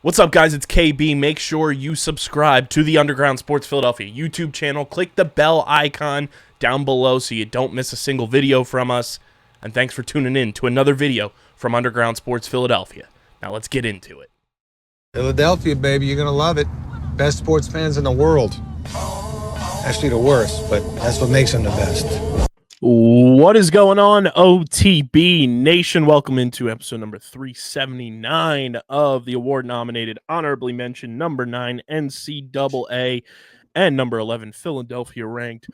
What's up, guys? It's KB. Make sure you subscribe to the Underground Sports Philadelphia YouTube channel. Click the bell icon down below so you don't miss a single video from us. And thanks for tuning in to another video from Underground Sports Philadelphia. Now let's get into it. Philadelphia, baby, you're going to love it. Best sports fans in the world. Actually, the worst, but that's what makes them the best. What is going on, OTB Nation? Welcome into episode number 379 of the award-nominated, honorably mentioned, number 9 NCAA and number 11 Philadelphia ranked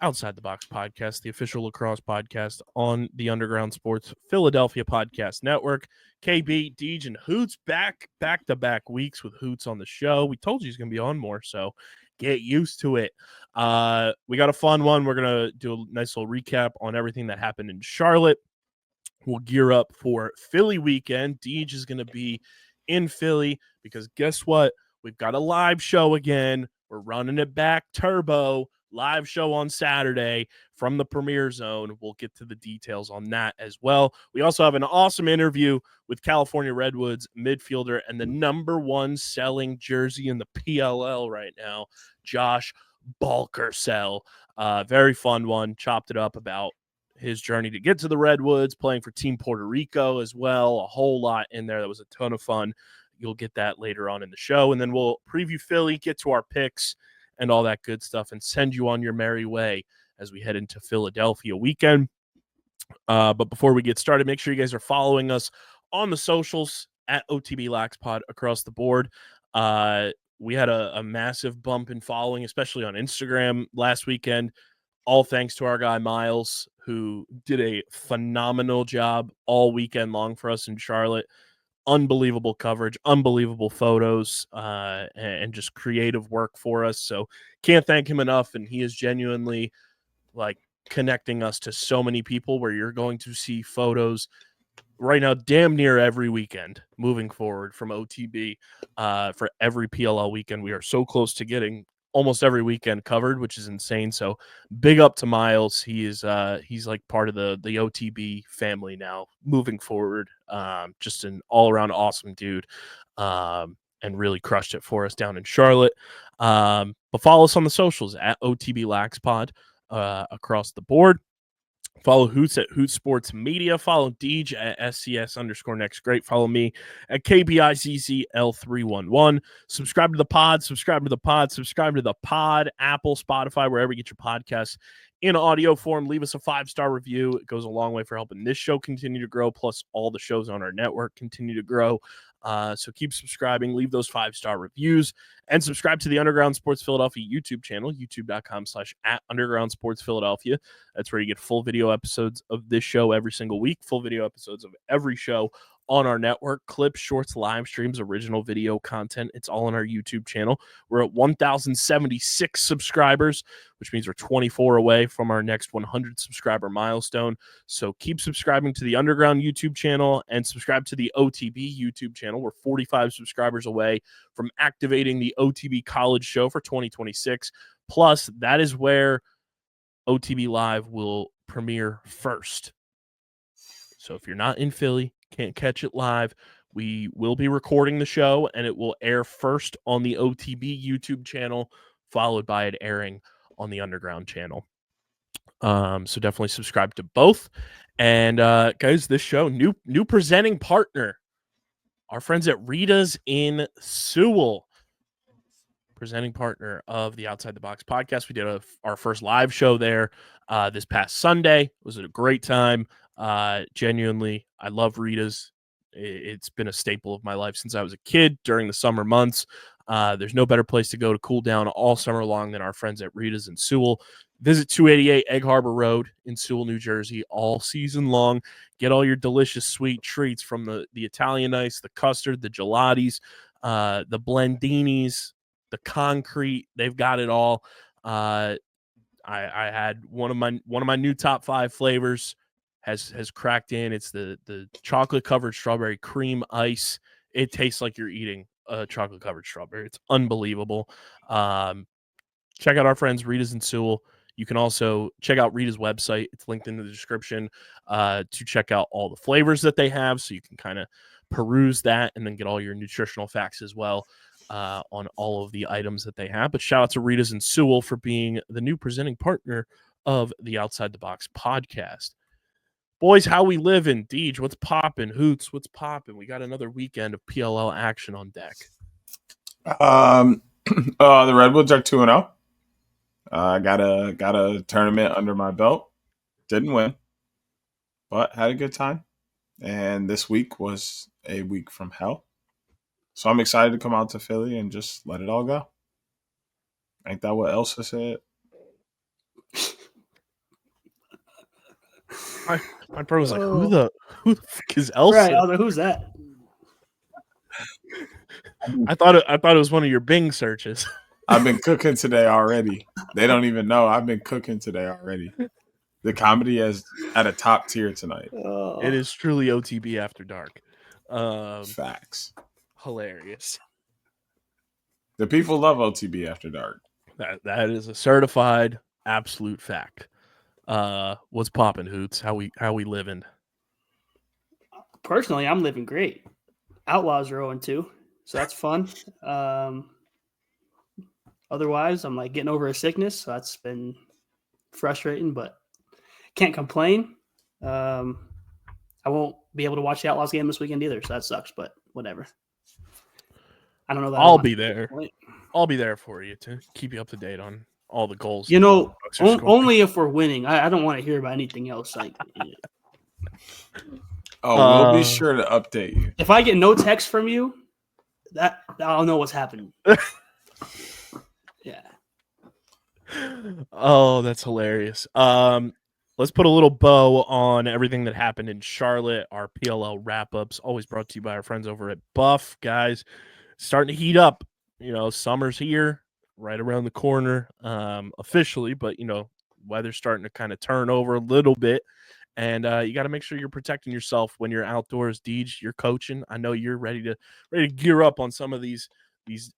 Outside the Box podcast, the official lacrosse podcast on the Underground Sports Philadelphia podcast network. KB, Deej, and Hoots back-to-back weeks with Hoots on the show. We told you he's going to be on more, so get used to it. We got a fun one. We're going to do a nice little recap on everything that happened in Charlotte. We'll gear up for Philly weekend. Deej is going to be in Philly because guess what? We've got a live show again. We're running it back turbo. Live show on Saturday from the Premier Zone. We'll get to the details on that as well. We also have an awesome interview with California Redwoods midfielder and the number one selling jersey in the PLL right now, Josh Balcarcel. Very fun one. Chopped it up about his journey to get to the Redwoods, playing for Team Puerto Rico as well. A whole lot in there. That was a ton of fun. You'll get that later on in the show. And then we'll preview Philly, get to our picks, and all that good stuff, and send you on your merry way as we head into Philadelphia weekend. But before we get started, make sure you guys are following us on the socials at OTB LaxPod across the board. We had a massive bump in following, especially on Instagram last weekend, all thanks to our guy Miles, who did a phenomenal job all weekend long for us in Charlotte. Unbelievable coverage, unbelievable photos, and just creative work for us. So can't thank him enough. And he is genuinely like connecting us to so many people where you're going to see photos right now damn near every weekend moving forward from OTB for every PLL weekend. We are so close to getting almost every weekend covered, which is insane. So big up to Miles. He's like part of the OTB family now moving forward. Just an all-around awesome dude, and really crushed it for us down in Charlotte. But follow us on the socials at OTB LaxPod across the board. Follow Hoots at Hoots Sports Media. Follow Deej at SCS_next great. Follow me at KBICCL311. Subscribe to the pod, subscribe to the pod, Apple, Spotify, wherever you get your podcasts in audio form. Leave us a 5-star review. It goes a long way for helping this show continue to grow, plus all the shows on our network continue to grow. So keep subscribing, leave those 5-star reviews, and subscribe to the Underground Sports Philadelphia YouTube channel, youtube.com/@Underground Sports Philadelphia. That's where you get full video episodes of this show every single week, full video episodes of every show on our network, clips, shorts, live streams, original video content. It's all on our YouTube channel. We're at 1,076 subscribers, which means we're 24 away from our next 100 subscriber milestone. So keep subscribing to the Underground YouTube channel and subscribe to the OTB YouTube channel. We're 45 subscribers away from activating the OTB College Show for 2026. Plus, that is where OTB Live will premiere first. So if you're not in Philly, can't catch it live, we will be recording the show, and it will air first on the OTB YouTube channel, followed by it airing on the Underground channel. So definitely subscribe to both. And guys, this show, new presenting partner, our friends at Rita's in Sewell, presenting partner of the Outside the Box podcast. We did our first live show there this past Sunday. It was a great time. Genuinely, I love Rita's. It's been a staple of my life since I was a kid during the summer months. There's no better place to go to cool down all summer long than our friends at Rita's in Sewell. Visit 288 Egg Harbor Road in Sewell, New Jersey all season long. Get all your delicious sweet treats from the Italian ice, the custard, the gelatis, the blendinis, the concrete. They've got it all. I had one of my new top 5 flavors has cracked in. It's the chocolate covered strawberry cream ice. It tastes like you're eating a chocolate covered strawberry. It's unbelievable. Check out our friends Rita's in Sewell. You can also check out Rita's website. It's linked in the description to check out all the flavors that they have, so you can kind of peruse that and then get all your nutritional facts as well on all of the items that they have. But shout out to Rita's and Sewell for being the new presenting partner of the Outside the Box podcast. Boys, how we living? Deej, what's popping? Hoots, what's popping? We got another weekend of PLL action on deck. The Redwoods are 2-0. Got a tournament under my belt. Didn't win, but had a good time. And this week was a week from hell. So I'm excited to come out to Philly and just let it all go. Ain't that what Elsa said? My bro was like, who the fuck is Elsa? Right, I was like, who's that? I thought it was one of your Bing searches. I've been cooking today already. They don't even know. I've been cooking today already. The comedy is at a top tier tonight. It is truly OTB after dark. Facts. Hilarious. The people love OTB after dark. That is a certified absolute fact. What's popping, Hoots? How we living? Personally, I'm living great. Outlaws are 0-2, so that's fun. Otherwise, I'm like getting over a sickness, so that's been frustrating, but can't complain. I won't be able to watch the Outlaws game this weekend either, so that sucks, but whatever. I don't know that I'll be there. I'll be there for you to keep you up to date on all the goals. You know, only if we're winning. I don't want to hear about anything else. Like, we'll be sure to update you. If I get no text from you, that I'll know what's happening. Yeah. Oh, that's hilarious. Let's put a little bow on everything that happened in Charlotte. Our PLL wrap-ups, always brought to you by our friends over at Buff. Guys, starting to heat up. You know, summer's here, right around the corner, officially, but, you know, weather's starting to kind of turn over a little bit, and you got to make sure you're protecting yourself when you're outdoors. Deej, you're coaching. I know you're ready to gear up on some of these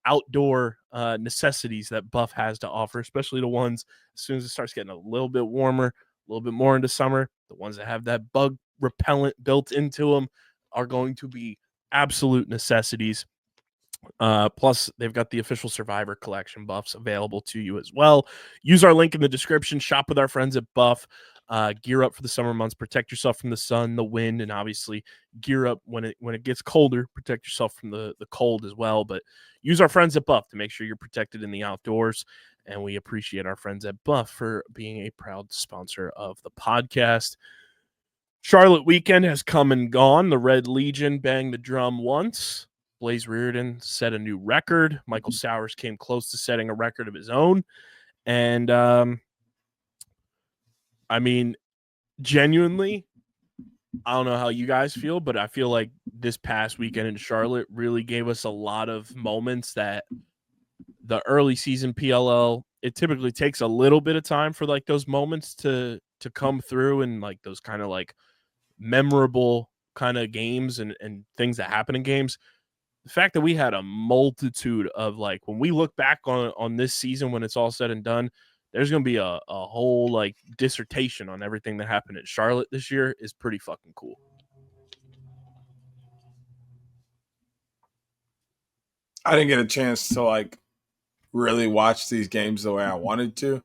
outdoor necessities that Buff has to offer, especially the ones as soon as it starts getting a little bit warmer, a little bit more into summer. The ones that have that bug repellent built into them are going to be absolute necessities. Plus, they've got the official Survivor Collection buffs available to you as well. Use our link in the description. Shop with our friends at Buff. Gear up for the summer months. Protect yourself from the sun, the wind, and obviously gear up when it gets colder. Protect yourself from the cold as well. But use our friends at Buff to make sure you're protected in the outdoors. And we appreciate our friends at Buff for being a proud sponsor of the podcast. Charlotte weekend has come and gone. The Red Legion banged the drum once. Blaze Reardon set a new record. Michael Sowers came close to setting a record of his own. And, I mean, genuinely, I don't know how you guys feel, but I feel like this past weekend in Charlotte really gave us a lot of moments that the early season PLL, it typically takes a little bit of time for like those moments to come through, and like those kind of like memorable kind of games and things that happen in games. The fact that we had a multitude of, like, when we look back on this season, when it's all said and done, there's going to be a whole like dissertation on everything that happened at Charlotte this year is pretty fucking cool. I didn't get a chance to like really watch these games the way I wanted to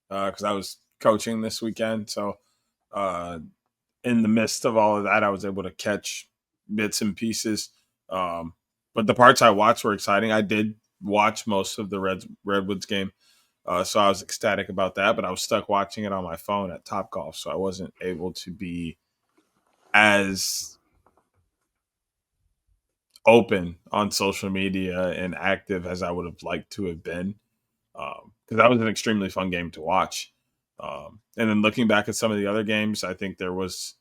because I was coaching this weekend. So in the midst of all of that, I was able to catch bits and pieces. But the parts I watched were exciting. I did watch most of the Redwoods game, so I was ecstatic about that. But I was stuck watching it on my phone at Topgolf, so I wasn't able to be as open on social media and active as I would have liked to have been, because that was an extremely fun game to watch. And then looking back at some of the other games, I think it's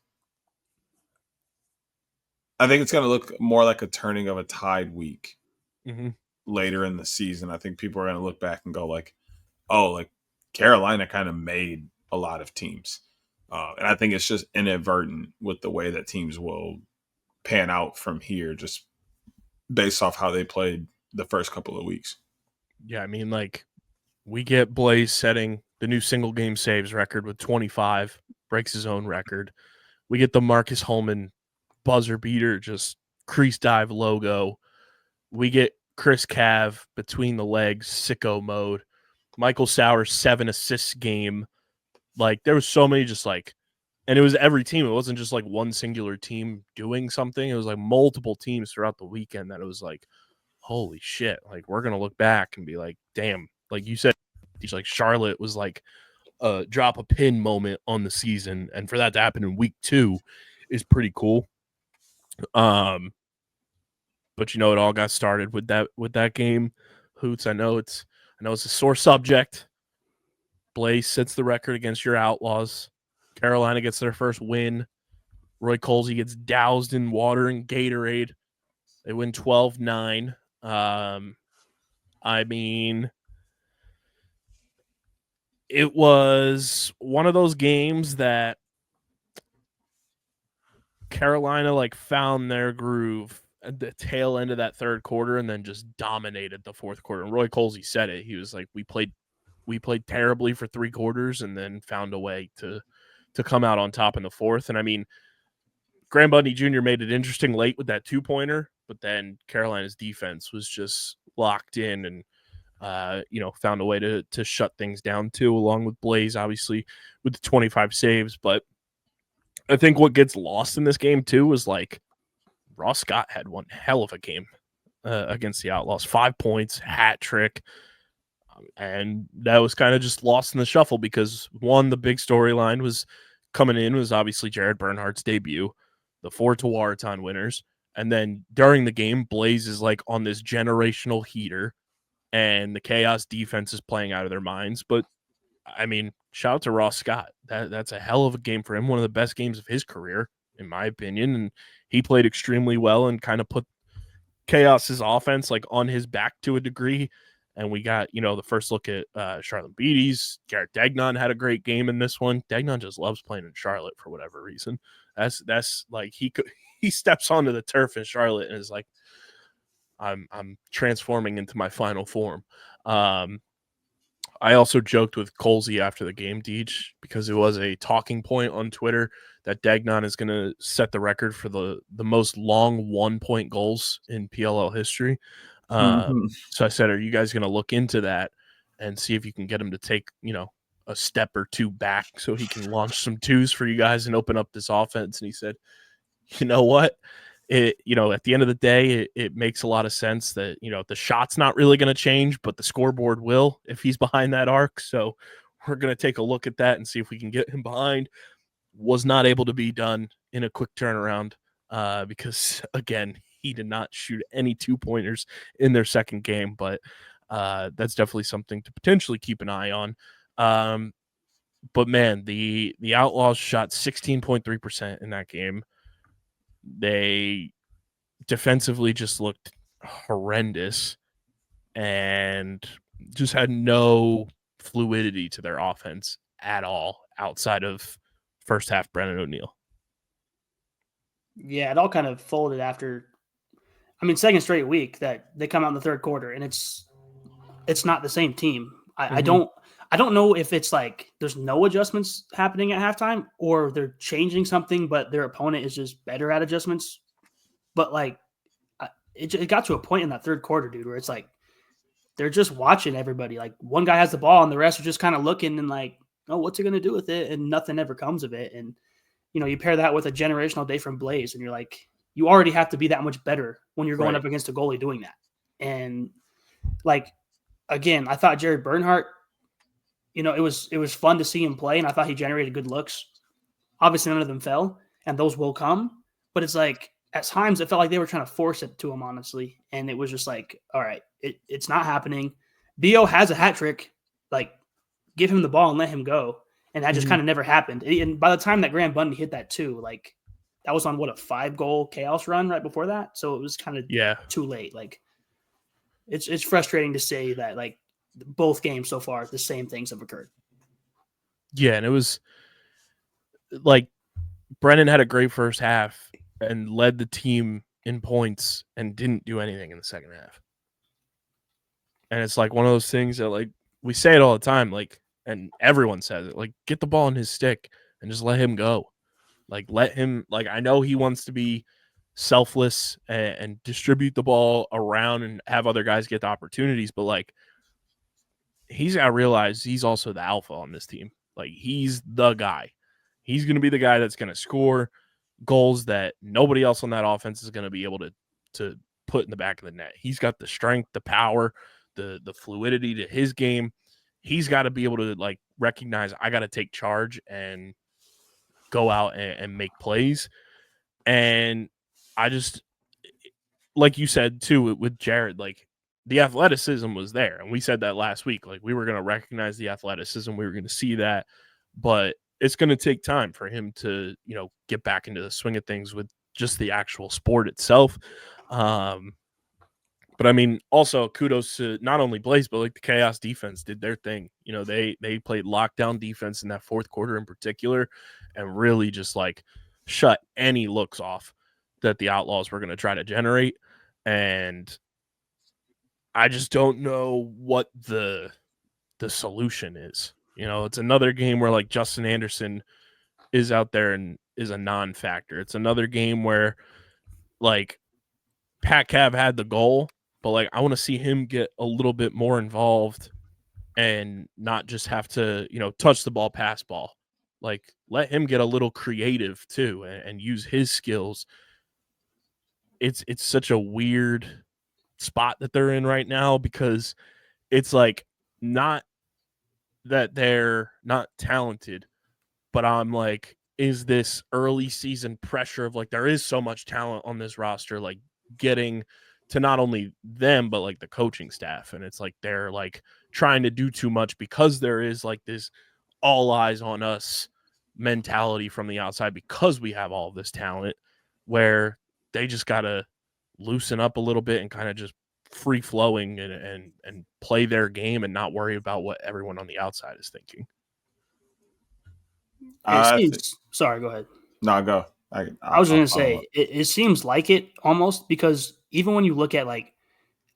going to look more like a turning of a tide week later in the season. I think people are going to look back and go like, oh, like Carolina kind of made a lot of teams. And I think it's just inadvertent with the way that teams will pan out from here, just based off how they played the first couple of weeks. Yeah, I mean, like, we get Blaze setting the new single game saves record with 25, breaks his own record. We get the Marcus Holman buzzer beater just crease dive logo. We get Chris Cav between the legs, sicko mode. Michael Sowers 7 assists game. Like there was so many just like, and it was every team. It wasn't just like one singular team doing something. It was like multiple teams throughout the weekend that it was like, holy shit. Like we're going to look back and be like, damn, like you said, like Charlotte was like a drop a pin moment on the season. And for that to happen in week 2 is pretty cool. But you know, it all got started with that game. Hoots, I know it's a sore subject. Blaze sets the record against your Outlaws. Carolina gets their first win. Roy Colsey gets doused in water and Gatorade. They win 12-9. I mean, it was one of those games that Carolina like found their groove at the tail end of that third quarter and then just dominated the fourth quarter. And Roy Colsey said it. He was like, we played terribly for 3 quarters and then found a way to come out on top in the fourth. And I mean, Graham Bundy Jr. made it interesting late with that 2-pointer, but then Carolina's defense was just locked in and found a way to shut things down too, along with Blaze, obviously, with the 25 saves. But I think what gets lost in this game too was like Ross Scott had one hell of a game against the Outlaws. 5 points, hat trick. And that was kind of just lost in the shuffle because one, the big storyline was coming in was obviously Jared Bernhardt's debut, the 4 Tewaaraton winners. And then during the game, Blaze is like on this generational heater and the Chaos defense is playing out of their minds. But I mean, shout out to Ross Scott. That's a hell of a game for him. One of the best games of his career, in my opinion. And he played extremely well and kind of put Chaos's offense like on his back to a degree. And we got, the first look at Charlotte Beatties. Garrett Degnan had a great game in this one. Degnan just loves playing in Charlotte for whatever reason. That's like he steps onto the turf in Charlotte and is like, I'm transforming into my final form. I also joked with Colsey after the game, Deej, because it was a talking point on Twitter that Degnan is going to set the record for the most long 1-point goals in PLL history. So I said, are you guys going to look into that and see if you can get him to take, a step or 2 back so he can launch some 2s for you guys and open up this offense? And he said, you know what? At the end of the day, it makes a lot of sense that, the shot's not really going to change, but the scoreboard will if he's behind that arc. So we're going to take a look at that and see if we can get him behind. Was not able to be done in a quick turnaround because, again, he did not shoot any 2-pointers in their second game, but that's definitely something to potentially keep an eye on. But, man, the Outlaws shot 16.3% in that game. They defensively just looked horrendous and just had no fluidity to their offense at all outside of first half Brennan O'Neill. Yeah, it all kind of folded after. I mean, second straight week that they come out in the third quarter and it's not the same team. I don't know if it's like there's no adjustments happening at halftime or they're changing something, but their opponent is just better at adjustments. But like it got to a point in that third quarter, dude, where it's like they're just watching everybody. Like one guy has the ball and the rest are just kind of looking and like, oh, what's he going to do with it? And nothing ever comes of it. And, you pair that with a generational day from Blaze and you're like, you already have to be that much better when you're going up against a goalie doing that. And like, again, I thought Jared Bernhardt, it was fun to see him play, and I thought he generated good looks. Obviously, none of them fell, and those will come. But it's like at times it felt like they were trying to force it to him, honestly, and it was just like, all right, it's not happening. Bo has a hat trick, like give him the ball and let him go, and that just kind of never happened. And by the time that Graham Bundy hit that too, like that was on what a 5-goal chaos run right before that, so it was kind of too late. Like it's frustrating to say that like. Both games so far, the same things have occurred. Yeah, and it was like Brennan had a great first half and led the team in points and didn't do anything in the second half. And it's like one of those things that like we say it all the time, like, and everyone says it, like get the ball in his stick and just let him go. Like let him, like I know he wants to be selfless and distribute the ball around and have other guys get the opportunities. But like, he's got to realize he's also the alpha on this team. Like, he's the guy. He's going to be the guy that's going to score goals that nobody else on that offense is going to be able to put in the back of the net. He's got the strength, the power, the fluidity to his game. He's got to be able to like recognize, I got to take charge and go out and make plays. And I just, like you said too, with Jared, like, the athleticism was there. And we said that last week. Like, we were going to recognize the athleticism. We were going to see that. But it's going to take time for him to, you know, get back into the swing of things with just the actual sport itself. But I mean, also kudos to not only Blaze, but like the Chaos defense did their thing. You know, they played lockdown defense in that fourth quarter in particular and really just like shut any looks off that the Outlaws were going to try to generate. And I just don't know what the solution is. You know, it's another game where like Justin Anderson is out there and is a non-factor. It's another game where like Pat Cav had the goal, but like I want to see him get a little bit more involved and not just have to, you know, touch the ball, pass ball. Like, let him get a little creative too and use his skills. It's such a weird spot that they're in right now, because it's like, not that they're not talented, but I'm like, is this early season pressure of like, there is so much talent on this roster, like getting to not only them, but like the coaching staff. And it's like, they're like trying to do too much because there is like this all eyes on us mentality from the outside, because we have all of this talent, where they just got to loosen up a little bit and kind of just free flowing and play their game and not worry about what everyone on the outside is thinking. Sorry, go ahead. No, go. I was going to say, it seems like it almost, because even when you look at like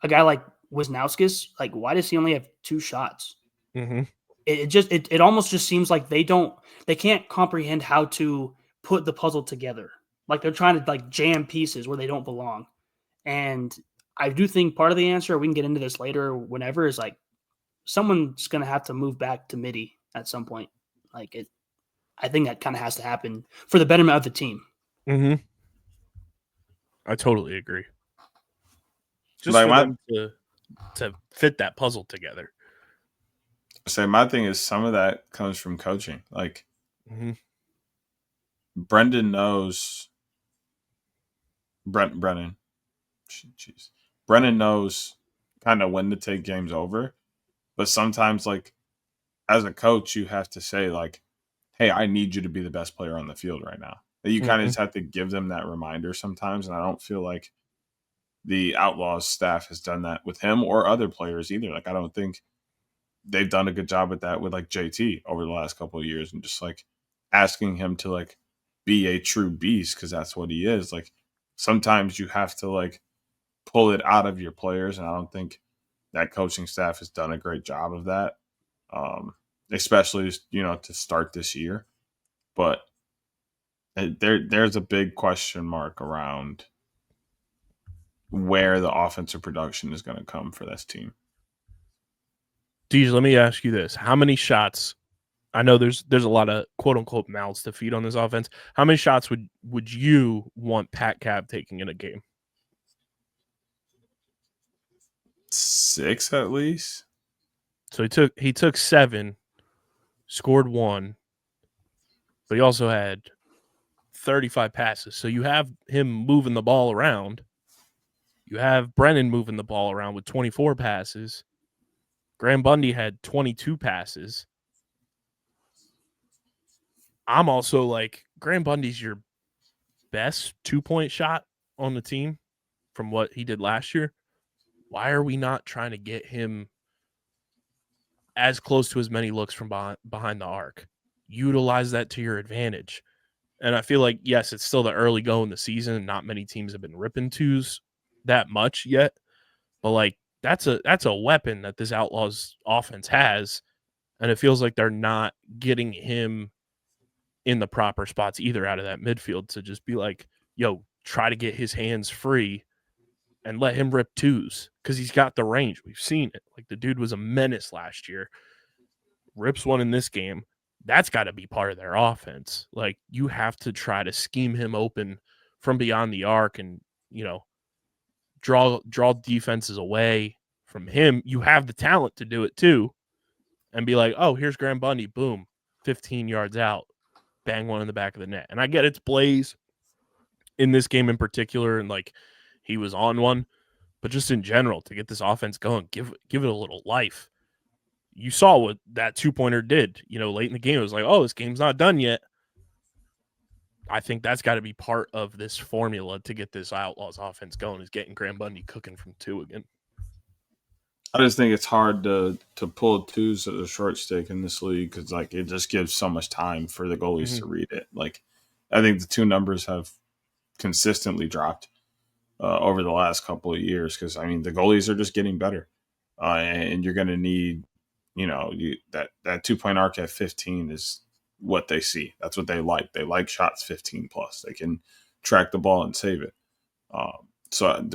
a guy like Wisnauskas, like, why does he only have 2 shots? Mm-hmm. It almost just seems like they can't comprehend how to put the puzzle together. Like, they're trying to like jam pieces where they don't belong. And I do think part of the answer, we can get into this later, whenever, is like someone's going to have to move back to midi at some point. Like, I think that kind of has to happen for the betterment of the team. Mm-hmm. I totally agree. Just like for them to fit that puzzle together. So my thing is, some of that comes from coaching. Like, Brendan knows. Brennan knows kind of when to take games over, but sometimes, like, as a coach, you have to say like, hey, I need you to be the best player on the field right now. You kind of just have to give them that reminder sometimes. And I don't feel like the Outlaws staff has done that with him or other players either. Like, I don't think they've done a good job at that with like JT over the last couple of years, and just like asking him to like be a true beast, because that's what he is. Like, sometimes you have to like pull it out of your players, and I don't think that coaching staff has done a great job of that. Especially, you know, to start this year. But there's a big question mark around where the offensive production is going to come for this team. Deej, let me ask you this. How many shots, I know there's a lot of quote-unquote mouths to feed on this offense. How many shots would you want Pat Cab taking in a game? 6 at least. So he took 7, scored 1, but he also had 35 passes. So you have him moving the ball around. You have Brennan moving the ball around with 24 passes. Graham Bundy had 22 passes. I'm also like, Graham Bundy's your best 2-point shot on the team from what he did last year. Why are we not trying to get him as close to as many looks from behind the arc? Utilize that to your advantage. And I feel like, yes, it's still the early go in the season, and not many teams have been ripping twos that much yet. But like, that's a weapon that this Outlaws offense has, and it feels like they're not getting him in the proper spots either out of that midfield to just be like, yo, try to get his hands free and let him rip twos because he's got the range. We've seen it. Like, the dude was a menace last year. Rips one in this game. That's got to be part of their offense. Like, you have to try to scheme him open from beyond the arc and, draw defenses away from him. You have the talent to do it too, and be like, oh, here's Graham Bundy, boom, 15 yards out, bang one in the back of the net. And I get it's Blaze in this game in particular, and like, he was on one, but just in general, to get this offense going, give it a little life. You saw what that 2-pointer did, late in the game. It was like, oh, this game's not done yet. I think that's got to be part of this formula to get this Outlaws offense going, is getting Graham Bundy cooking from two again. I just think it's hard to pull twos at a short stick in this league because, like, it just gives so much time for the goalies to read it. Like, I think the two numbers have consistently dropped over the last couple of years because, I mean, the goalies are just getting better. And you're going to need, that 2-point arc at 15 is what they see. That's what they like. They like shots 15 plus. They can track the ball and save it. So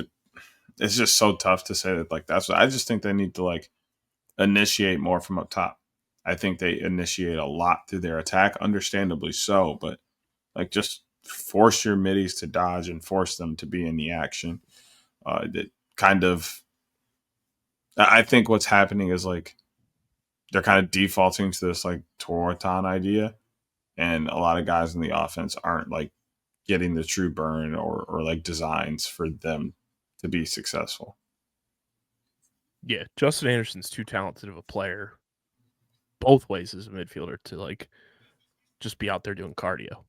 it's just so tough to say that, like, that's what I just think they need to, like, initiate more from up top. I think they initiate a lot through their attack, understandably so, but, like, just force your middies to dodge and force them to be in the action. That kind of, I think what's happening is, like, they're kind of defaulting to this, like, Toraton idea, and a lot of guys in the offense aren't, like, getting the true burn or like designs for them to be successful. Yeah, Justin Anderson's too talented of a player both ways as a midfielder to, like, just be out there doing cardio.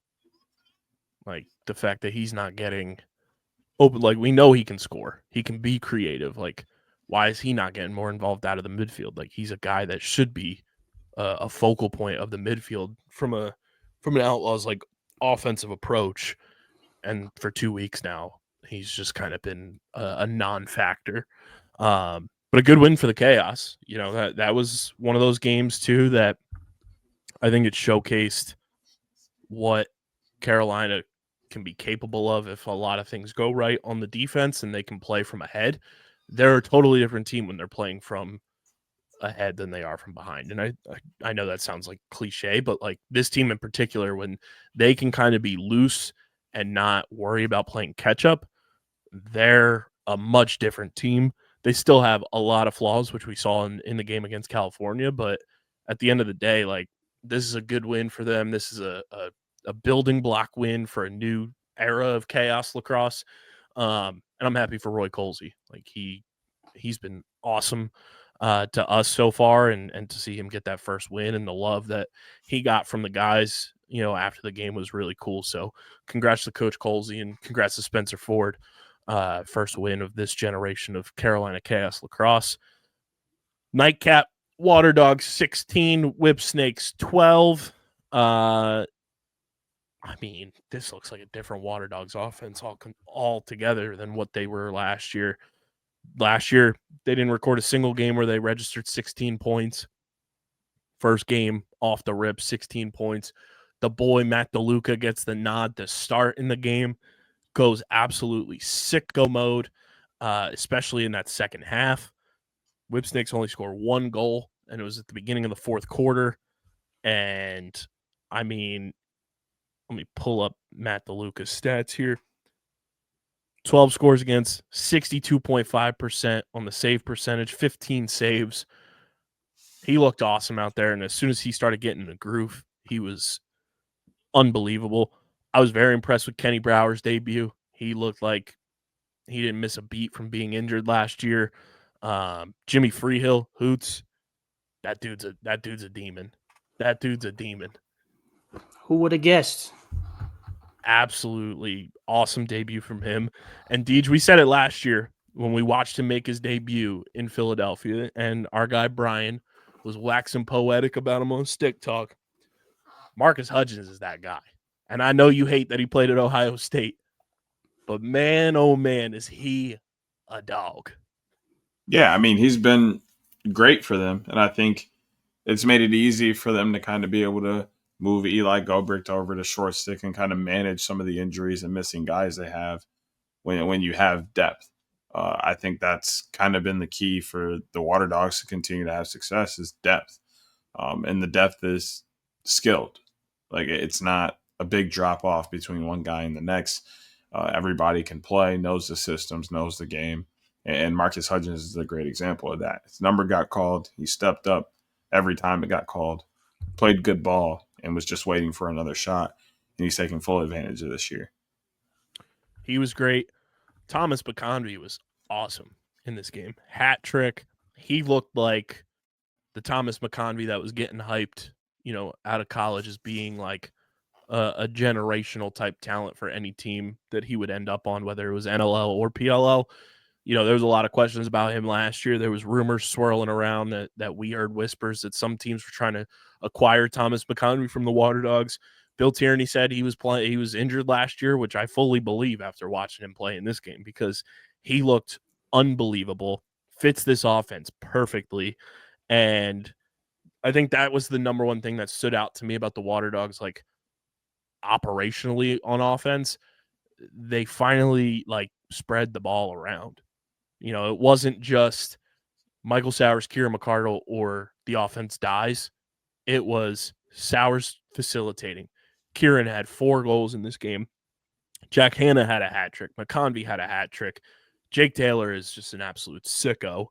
Like, the fact that he's not getting open, like, we know he can score. He can be creative. Like, why is he not getting more involved out of the midfield? Like, he's a guy that should be a focal point of the midfield from an Outlaws, like, offensive approach. And for 2 weeks now, he's just kind of been a non-factor. But a good win for the Chaos. That was one of those games too that I think it showcased what Carolina can be capable of if a lot of things go right on the defense and they can play from ahead. They're a totally different team when they're playing from ahead than they are from behind. And I know that sounds like cliche, but, like, this team in particular, when they can kind of be loose and not worry about playing catch up, they're a much different team. They still have a lot of flaws, which we saw in the game against California, but at the end of the day, like, this is a good win for them. This is a building block win for a new era of Chaos Lacrosse. And I'm happy for Roy Colsey. Like, he's been awesome to us so far, and to see him get that first win and the love that he got from the guys, after the game was really cool. So congrats to Coach Colsey and congrats to Spencer Ford. First win of this generation of Carolina Chaos Lacrosse. Nightcap, Water Dogs 16, Whip Snakes 12. I mean, this looks like a different Water Dogs offense all together than what they were last year. Last year, they didn't record a single game where they registered 16 points. First game off the rip, 16 points. The boy, Matt DeLuca, gets the nod to start in the game. Goes absolutely sicko mode, especially in that second half. Whip Snakes only scored one goal, and it was at the beginning of the fourth quarter. And, I mean, let me pull up Matt DeLuca's stats here. 12 scores against, 62.5% on the save percentage, 15 saves. He looked awesome out there, and as soon as he started getting in the groove, he was unbelievable. I was very impressed with Kenny Brower's debut. He looked like he didn't miss a beat from being injured last year. Jimmy Freehill, Hoots, that dude's a demon. That dude's a demon. Who would have guessed? Absolutely awesome debut from him. And Deej, we said it last year when we watched him make his debut in Philadelphia, and our guy Brian was waxing poetic about him on Stick Talk. Marcus Hudgens is that guy. And I know you hate that he played at Ohio State, but man, oh man, is he a dog. Yeah, I mean, he's been great for them, and I think it's made it easy for them to kind of be able to move Eli Gobricht over to short stick and kind of manage some of the injuries and missing guys they have. when you have depth. I think that's kind of been the key for the Water Dogs to continue to have success is depth. And the depth is skilled. Like it's not a big drop off between one guy and the next. Everybody can play, knows the systems, knows the game. And Marcus Hudgens is a great example of that. His number got called. He stepped up every time it got called, played good ball, and was just waiting for another shot. And he's taking full advantage of this year. He was great. Thomas McConvey was awesome in this game. Hat trick. He looked like the Thomas McConvey that was getting hyped, out of college as being like a generational type talent for any team that he would end up on, whether it was NLL or PLL. There was a lot of questions about him last year. There was rumors swirling around that we heard whispers that some teams were trying to acquire Thomas McConvey from the Water Dogs. Bill Tierney said he was injured last year, which I fully believe after watching him play in this game because he looked unbelievable, fits this offense perfectly. And I think that was the number one thing that stood out to me about the Water Dogs, like operationally on offense. They finally spread the ball around. It wasn't just Michael Sowers, Kieran McCardle, or the offense dies. It was Sowers facilitating. Kieran had 4 goals in this game. Jack Hanna had a hat trick. McConvey had a hat trick. Jake Taylor is just an absolute sicko,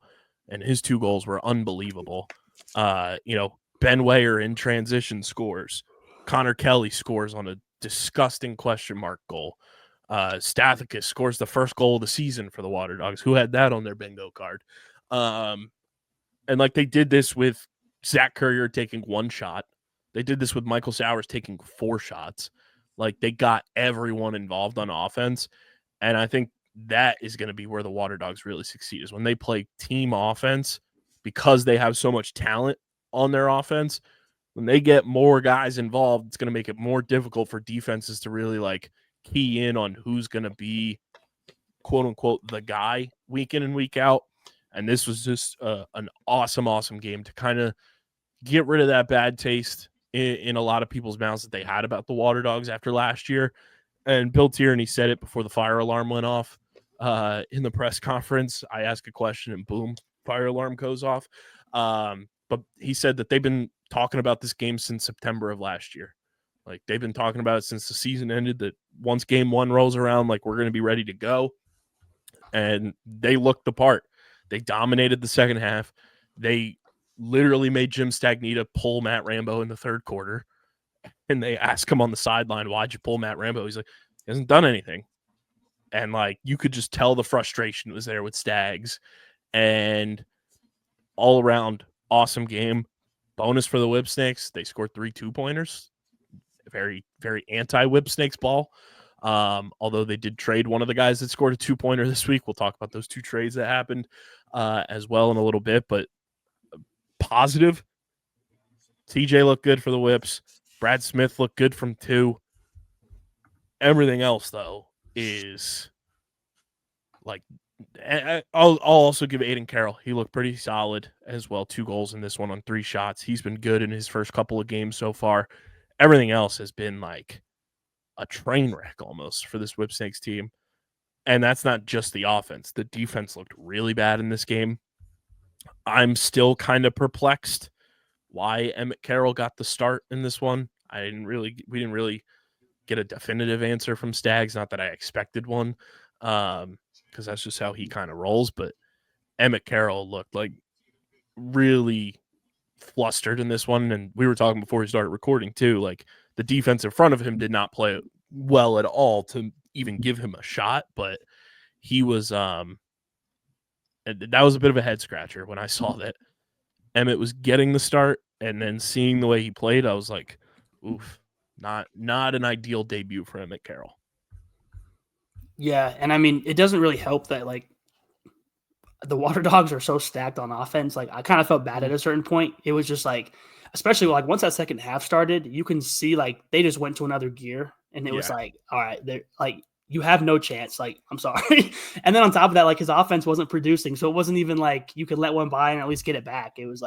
and his 2 goals were unbelievable. Ben Weyer in transition scores. Connor Kelly scores on a disgusting question mark goal. Stathakis scores the first goal of the season for the Water Dogs. Who had that on their bingo card? And they did this with Zach Courier taking 1 shot. They did this with Michael Sowers taking 4 shots. They got everyone involved on offense. And I think that is going to be where the Water Dogs really succeed, is when they play team offense, because they have so much talent on their offense. When they get more guys involved, it's going to make it more difficult for defenses to really key in on who's going to be, quote unquote, the guy week in and week out. And this was just an awesome game to kind of get rid of that bad taste in a lot of people's mouths that they had about the Water Dogs after last year. And Bill Tierney said it before the fire alarm went off in the press conference. I ask a question and boom, fire alarm goes off. But he said that they've been talking about this game since September of last year. They've been talking about it since the season ended, that once game 1 rolls around, we're going to be ready to go. And they looked the part. They dominated the second half. They literally made Jim Stagnita pull Matt Rambo in the third quarter. And they asked him on the sideline, why'd you pull Matt Rambo? He's like, he hasn't done anything. And you could just tell the frustration was there with Stags. And all around, awesome game. Bonus for the Whip Snakes. They scored 3 2-pointers. Very, very anti-Whip Snakes ball. Although they did trade one of the guys that scored a 2-pointer this week. We'll talk about those 2 trades that happened as well in a little bit. But positive. TJ looked good for the Whips. Brad Smith looked good from 2. Everything else, though, is I'll also give Aiden Carroll. He looked pretty solid as well. 2 goals in this one on 3 shots. He's been good in his first couple of games so far. Everything else has been a train wreck almost for this Whip Snakes team. And that's not just the offense. The defense looked really bad in this game. I'm still kind of perplexed why Emmett Carroll got the start in this one. We didn't really get a definitive answer from Stags. Not that I expected one, because that's just how he kind of rolls. But Emmett Carroll looked really flustered in this one. And we were talking before we started recording too, the defense in front of him did not play well at all to even give him a shot. But he was, that was a bit of a head scratcher when I saw that Emmett was getting the start, and then seeing the way he played, I was like, oof, not an ideal debut for Emmett Carroll. Yeah, and I mean, it doesn't really help that the Water Dogs are so stacked on offense. I kind of felt bad at a certain point. It was just especially once that second half started, you can see they just went to another gear, and it was all right, they're you have no chance. I'm sorry. And then on top of that, his offense wasn't producing, so it wasn't even you could let one by and at least get it back. It was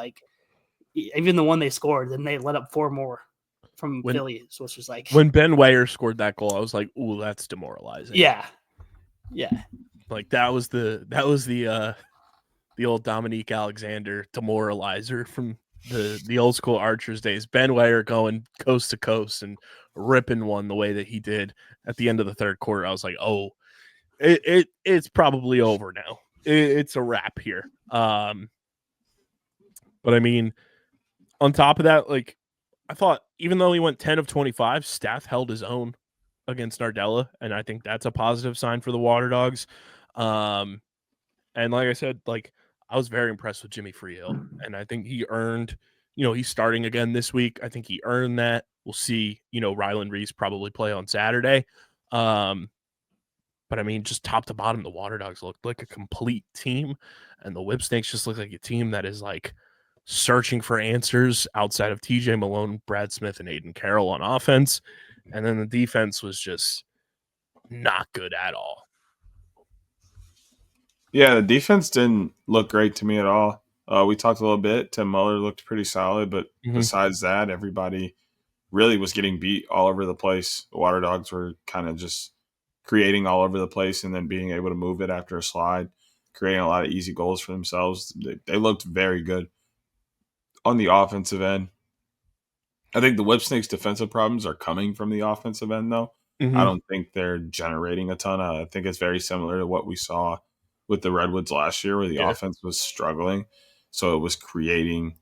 even the one they scored, then they let up 4 more from Philly. So it's just when Ben Weyer scored that goal, I was like, ooh, that's demoralizing. Yeah. Yeah. Like that was the old Dominique Alexander demoralizer from the old school Archers days. Ben Weyer going coast to coast and ripping one the way that he did at the end of the third quarter. I was like, oh, it's probably over now. It's a wrap here. But I mean, on top of that, like I thought, even though he went 10 of 25, Staff held his own against Nardella, and I think that's a positive sign for the Water Dogs. And like I said, like I was very impressed with Jimmy Freehill, and I think he earned, he's starting again this week. I think he earned that. We'll see, Ryland Reese probably play on Saturday. But I mean, just top to bottom, the Water Dogs looked like a complete team, and the Whipsnakes just look like a team that is like searching for answers outside of TJ Malone, Brad Smith, and Aiden Carroll on offense. And then the defense was just not good at all. Yeah, the defense didn't look great to me at all. We talked a little bit. Tim Muller looked pretty solid, but besides that, everybody really was getting beat all over the place. The Water Dogs were kind of just creating all over the place and then being able to move it after a slide, creating a lot of easy goals for themselves. They looked very good on the offensive end. I think the Whipsnakes' defensive problems are coming from the offensive end, though. I don't think they're generating a ton. I think it's very similar to what we saw with the Redwoods last year, where the offense was struggling. So it was creating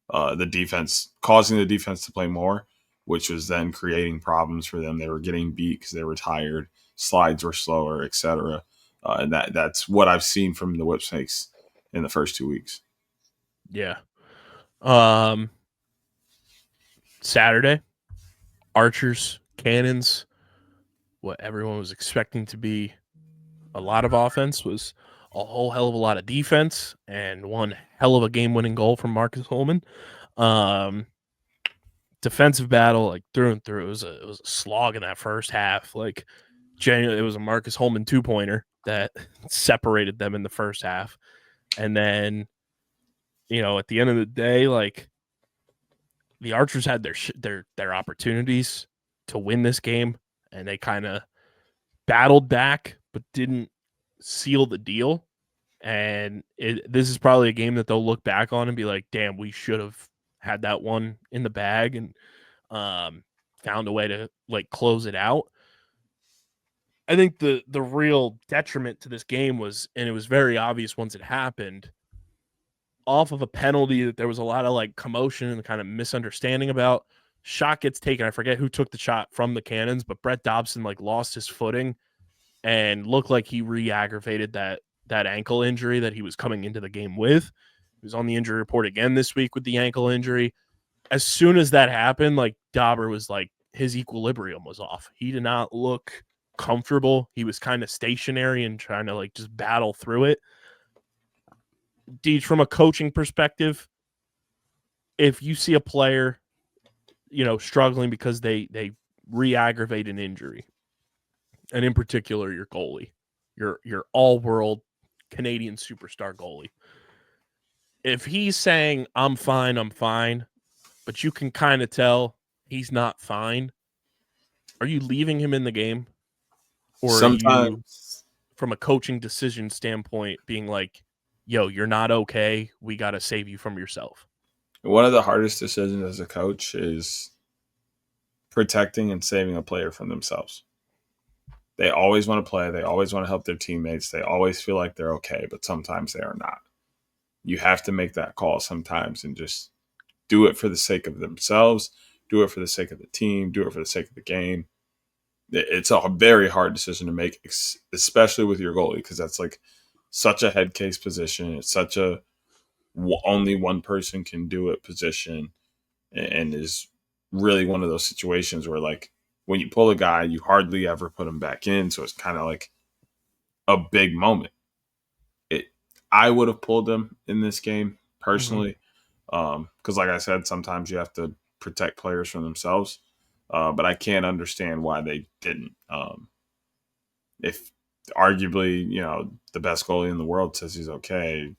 the defense, causing the defense to play more, which was then creating problems for them. They were getting beat because they were tired, slides were slower, etc. And that's what I've seen from the Whipsnakes in the first 2 weeks. Yeah. Saturday, Archers, Cannons, what everyone was expecting to be a lot of offense was a whole hell of a lot of defense and one hell of a game-winning goal from Marcus Holman. Defensive battle, like through and through. It was a slog in that first half. Like genuinely, it was a Marcus Holman 2-pointer that separated them in the first half. And then, at the end of the day, like the Archers had their opportunities to win this game, and they kind of battled back, but didn't seal the deal. And this is probably a game that they'll look back on and be like, damn, we should have had that one in the bag and found a way to like close it out. I think the real detriment to this game was, and it was very obvious once it happened, off of a penalty that there was a lot of like commotion and kind of misunderstanding about. Shot gets taken. I forget who took the shot from the Cannons, but Brett Dobson like lost his footing and looked like he re-aggravated that ankle injury that he was coming into the game with. He was on the injury report again this week with the ankle injury. As soon as that happened, like Dauber was like, his equilibrium was off. He did not look comfortable. He was kind of stationary and trying to like just battle through it. Deej, from a coaching perspective, if you see a player, struggling because they re-aggravate an injury, and in particular your goalie, your all-world Canadian superstar goalie, if he's saying I'm fine, but you can kind of tell he's not fine, are you leaving him in the game? Or Sometimes, are you, from a coaching decision standpoint, being like, yo, you're not okay, we got to save you from yourself? one of the hardest decisions as a coach is protecting and saving a player from themselves. They always want to play. They always want to help their teammates. They always feel like they're okay, but sometimes they are not. You have to make that call sometimes and just do it for the sake of themselves, do it for the sake of the team, do it for the sake of the game. It's a very hard decision to make, especially with your goalie, because that's like such a head case position. It's such a only one person can do it position, and is really one of those situations where like when you pull a guy, you hardly ever put him back in. So it's kind of like a big moment. I would have pulled him in this game personally, because like I said, sometimes you have to protect players from themselves. But I can't understand why they didn't. If arguably, the best goalie in the world says he's okay,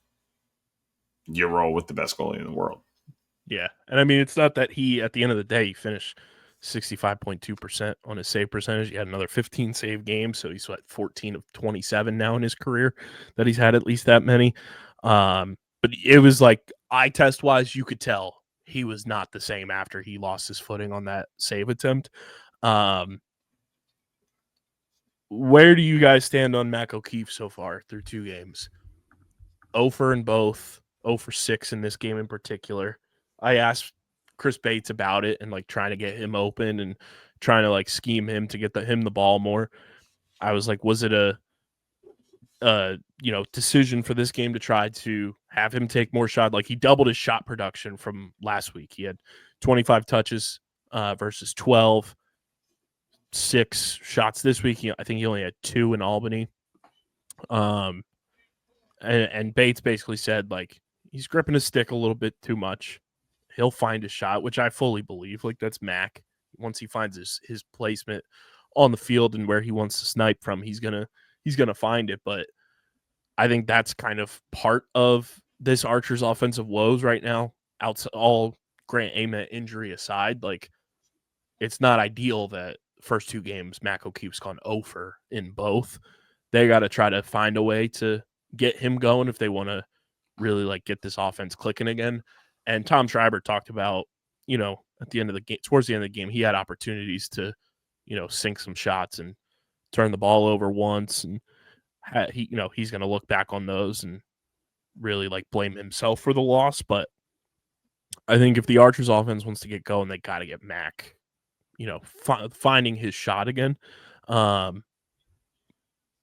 you roll with the best goalie in the world. Yeah. And I mean, it's not that he, at the end of the day, he finished 65.2% on his save percentage. He had another 15 save games, so he's 14 of 27 now in his career that he's had at least that many. But it was like eye test wise, you could tell he was not the same after he lost his footing on that save attempt. Where do you guys stand on Mac O'Keefe so far through 2 games? 0 for in both, 0 for 6 in this game in particular. I asked Chris Bates about it and like trying to get him open and trying to like scheme him to get him the ball more. I was like, was it a decision for this game to try to have him take more shot? Like he doubled his shot production from last week. He had 25 touches versus 12. 6 shots this week. I think he only had 2 in Albany. And Bates basically said like he's gripping his stick a little bit too much. He'll find a shot, which I fully believe. Like that's Mac. Once he finds his placement on the field and where he wants to snipe from, he's gonna find it. But I think that's kind of part of this Archer's offensive woes right now. Outside all Grant Ament injury aside, like it's not ideal that first 2 games Mac O'Keefe's gone 0 for in both. They got to try to find a way to get him going if they want to really like get this offense clicking again. And Tom Schreiber talked about, at the end of the game, towards the end of the game, he had opportunities to, sink some shots and turn the ball over once. And he's going to look back on those and really like blame himself for the loss. But I think if the Archers offense wants to get going, they got to get Mac, finding his shot again.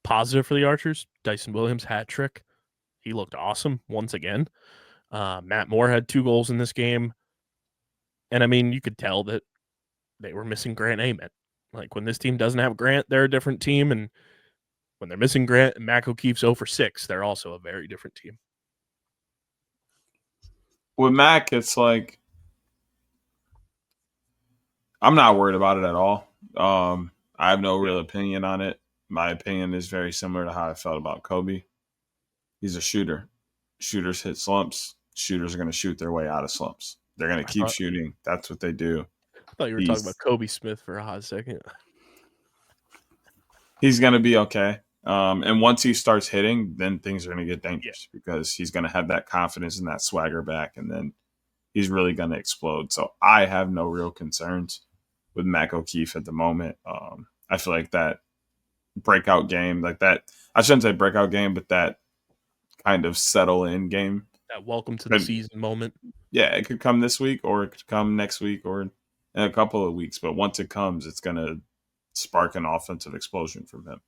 Positive for the Archers, Dyson Williams hat trick. He looked awesome once again. Matt Moore had 2 goals in this game. And I mean, you could tell that they were missing Grant Ament. Like when this team doesn't have Grant, they're a different team. And when they're missing Grant and Mac O'Keefe's 0 for 6, they're also a very different team. With Mac, it's like I'm not worried about it at all. I have no real opinion on it. My opinion is very similar to how I felt about Kobe. He's a shooter. Shooters hit slumps. Shooters are going to shoot their way out of slumps. They're going to keep shooting. That's what they do. I thought you were talking about Kobe Smith for a hot second. He's going to be okay. And once he starts hitting, then things are going to get dangerous because he's going to have that confidence and that swagger back, and then he's really going to explode. So I have no real concerns with Mac O'Keefe at the moment. I feel like that breakout game, like that, I shouldn't say breakout game, but that kind of settle in game. That welcome to the season moment. Yeah, it could come this week or it could come next week or in a couple of weeks. But once it comes, it's going to spark an offensive explosion from him.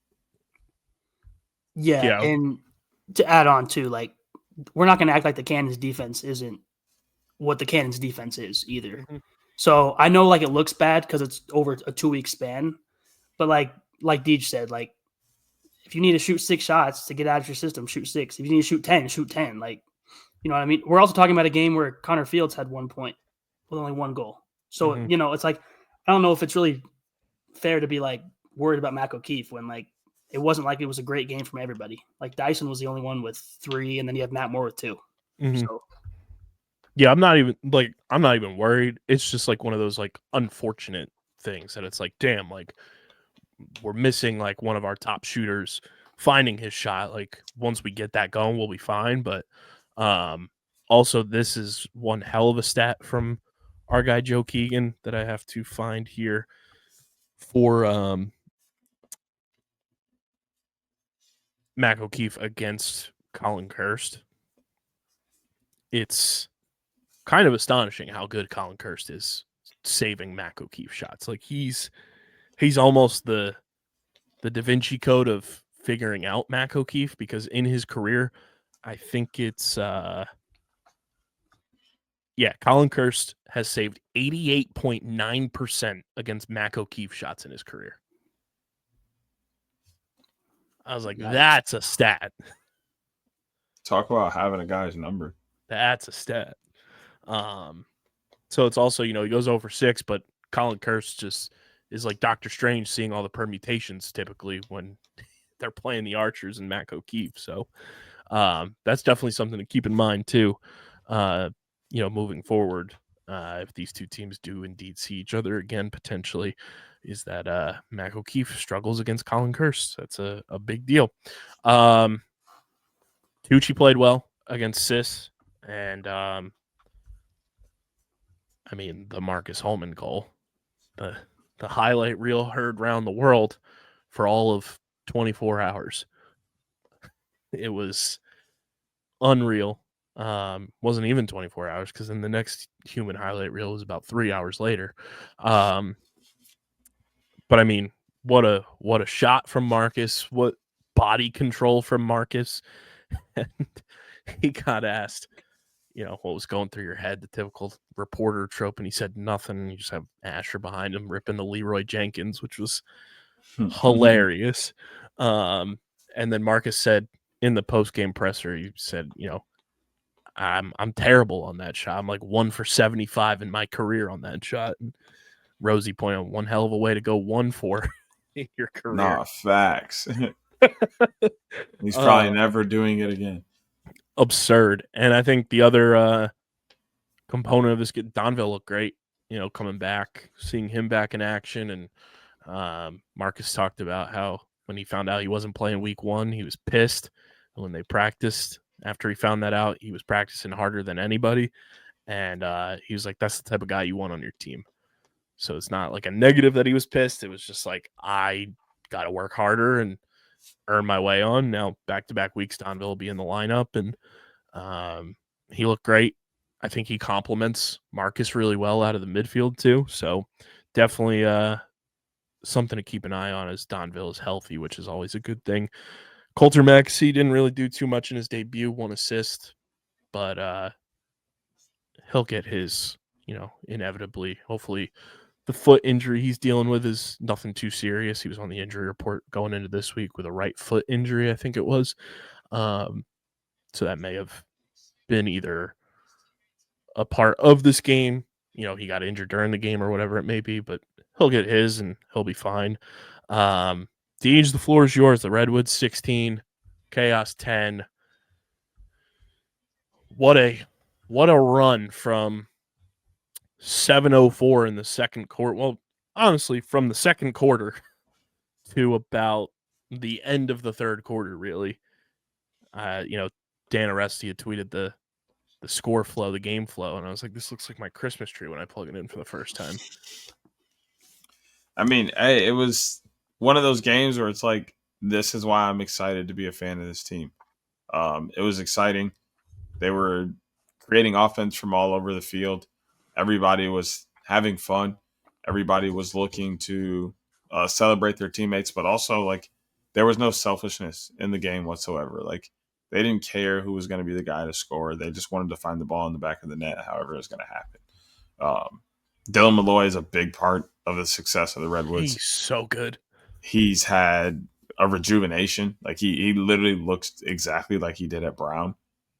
Yeah, and to add on too, like we're not going to act like the Cannons defense isn't what the Cannons defense is either. Mm-hmm. So I know like it looks bad because it's over a 2-week span, but like Deej said, like if you need to shoot 6 shots to get out of your system, shoot 6. If you need to shoot 10, shoot 10. Like, you know what I mean? We're also talking about a game where Connor Fields had 1 point with only 1 goal. So, it's like, I don't know if it's really fair to be like worried about Mac O'Keefe when like it wasn't like it was a great game from everybody. Like Dyson was the only one with 3, and then you have Matt Moore with 2. Mm-hmm. So. Yeah, I'm not even worried. It's just like one of those like unfortunate things that it's like, damn, like we're missing like one of our top shooters finding his shot. Like once we get that going, we'll be fine. But also this is one hell of a stat from our guy Joe Keegan that I have to find here for Mac O'Keefe against Colin Kirst. It's kind of astonishing how good Colin Kirst is saving Mac O'Keefe shots. Like he's almost the Da Vinci Code of figuring out Mac O'Keefe, because in his career, I think it's Colin Kirst has saved 88.9% against Mac O'Keefe shots in his career. I was like, that's a stat. Talk about having a guy's number. That's a stat. So it's also, he goes over 6, but Colin Kirst just is like Doctor Strange seeing all the permutations typically when they're playing the Archers and Mac O'Keefe. So that's definitely something to keep in mind too, moving forward. if these two teams do indeed see each other again, potentially, is that Mac O'Keefe struggles against Colin Kurse. That's a big deal. Tucci played well against Sis, and I mean, the Marcus Holman goal, the highlight reel heard round the world for all of 24 hours. It was unreal. Wasn't even 24 hours because then the next human highlight reel was about 3 hours later. But I mean, what a shot from Marcus, what body control from Marcus. And he got asked, what was going through your head, the typical reporter trope, and he said nothing. You just have Asher behind him ripping the Leroy Jenkins, which was hilarious. And then Marcus said in the post-game presser, he said, I'm terrible on that shot. I'm like 1 for 75 in my career on that shot. And Rosie pointed out one hell of a way to go 1 for in your career. Nah, facts. He's probably never doing it again. Absurd. And I think the other component of this, Donville looked great, coming back, seeing him back in action. And Marcus talked about how when he found out he wasn't playing week 1, he was pissed. And when they practiced, after he found that out, he was practicing harder than anybody. And he was like, that's the type of guy you want on your team. So it's not like a negative that he was pissed. It was just like, I got to work harder and earn my way on. Now, back-to-back weeks, Donville will be in the lineup. And he looked great. I think he complements Marcus really well out of the midfield, too. So definitely something to keep an eye on as Donville is healthy, which is always a good thing. Coulter Maxey didn't really do too much in his debut, 1 assist, but he'll get his, inevitably. Hopefully the foot injury he's dealing with is nothing too serious. He was on the injury report going into this week with a right foot injury, I think it was. So that may have been either a part of this game. He got injured during the game or whatever it may be, but he'll get his and he'll be fine. Deej, the floor is yours. The Redwoods 16, Chaos 10. What a run from 7:04 in the second quarter. Well, honestly, from the second quarter to about the end of the third quarter, really. Dan Aresti had tweeted the score flow, the game flow, and I was like, this looks like my Christmas tree when I plug it in for the first time. I mean, hey, it was one of those games where it's like, this is why I'm excited to be a fan of this team. It was exciting. They were creating offense from all over the field. Everybody was having fun. Everybody was looking to celebrate their teammates, but also like there was no selfishness in the game whatsoever. Like they didn't care who was going to be the guy to score. They just wanted to find the ball in the back of the net, however it was going to happen. Dylan Malloy is a big part of the success of the Redwoods. He's so good. He's had a rejuvenation. Like he literally looks exactly like he did at Brown.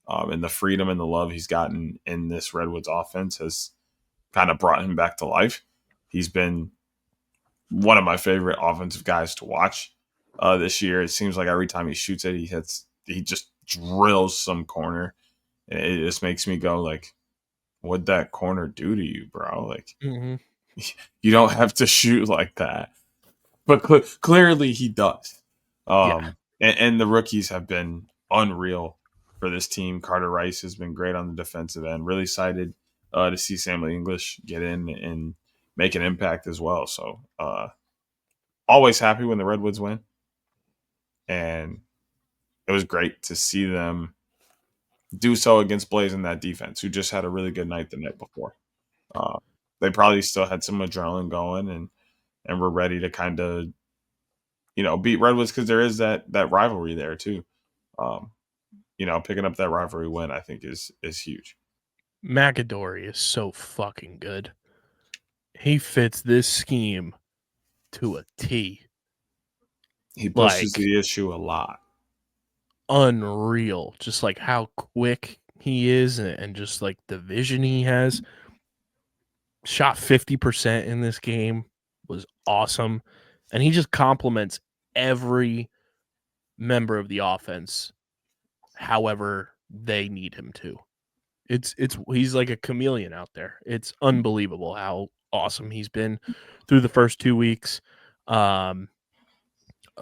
And the freedom and the love he's gotten in this Redwoods offense has kind of brought him back to life. He's been one of my favorite offensive guys to watch this year. It seems like every time he shoots it, he just drills some corner. It just makes me go like, what'd that corner do to you, bro? Like, you don't have to shoot like that. But clearly he does. And the rookies have been unreal for this team. Carter Rice has been great on the defensive end. Really excited to see Samuel English get in and make an impact as well. So always happy when the Redwoods win. And it was great to see them do so against Blaze in that defense, who just had a really good night the night before. They probably still had some adrenaline going and were ready to kind of, beat Redwoods because there is that rivalry there too. Picking up that rivalry win, I think is huge. McAdory is so fucking good. He fits this scheme to a T. He pushes the issue a lot. Unreal. Just like how quick he is and just like the vision he has. Shot 50% in this game. Was awesome. And he just complements every member of the offense however they need him to. He's like a chameleon out there. It's unbelievable how awesome he's been through the first 2 weeks. I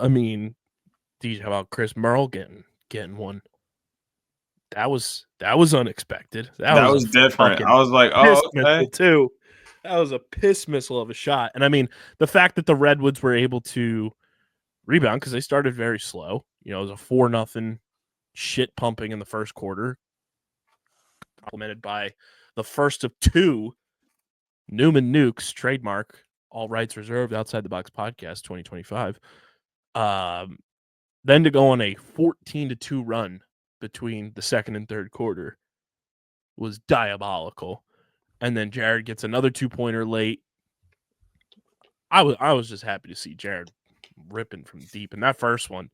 mean, how about Chris Merle getting one? That was unexpected. That was was a different. fucking I was like, piss oh, okay. missile too. That was a piss missile of a shot. And I mean, the fact that the Redwoods were able to rebound because they started very slow. You know, it was a 4-0 shit pumping in the first quarter, complemented by the first of 2 Newman Nukes, trademark, all rights reserved, Outside the Box podcast 2025. Then to go on a 14-2 run between the second and third quarter was diabolical. And then Jared gets another 2-pointer late. I was just happy to see Jared ripping from deep. And that first one,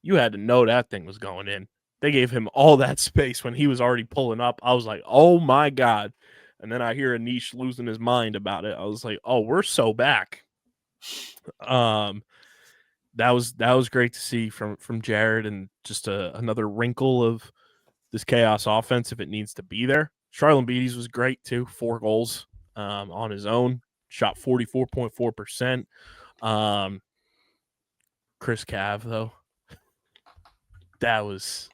you had to know that thing was going in. They gave him all that space when he was already pulling up. I was like, oh my God. And then I hear Anish losing his mind about it. I was like, oh, we're so back. That was great to see from Jared, and just another wrinkle of this chaos offense if it needs to be there. Charlotte Beatties was great too. 4 goals on his own. Shot 44.4%. Chris Cav, though, that was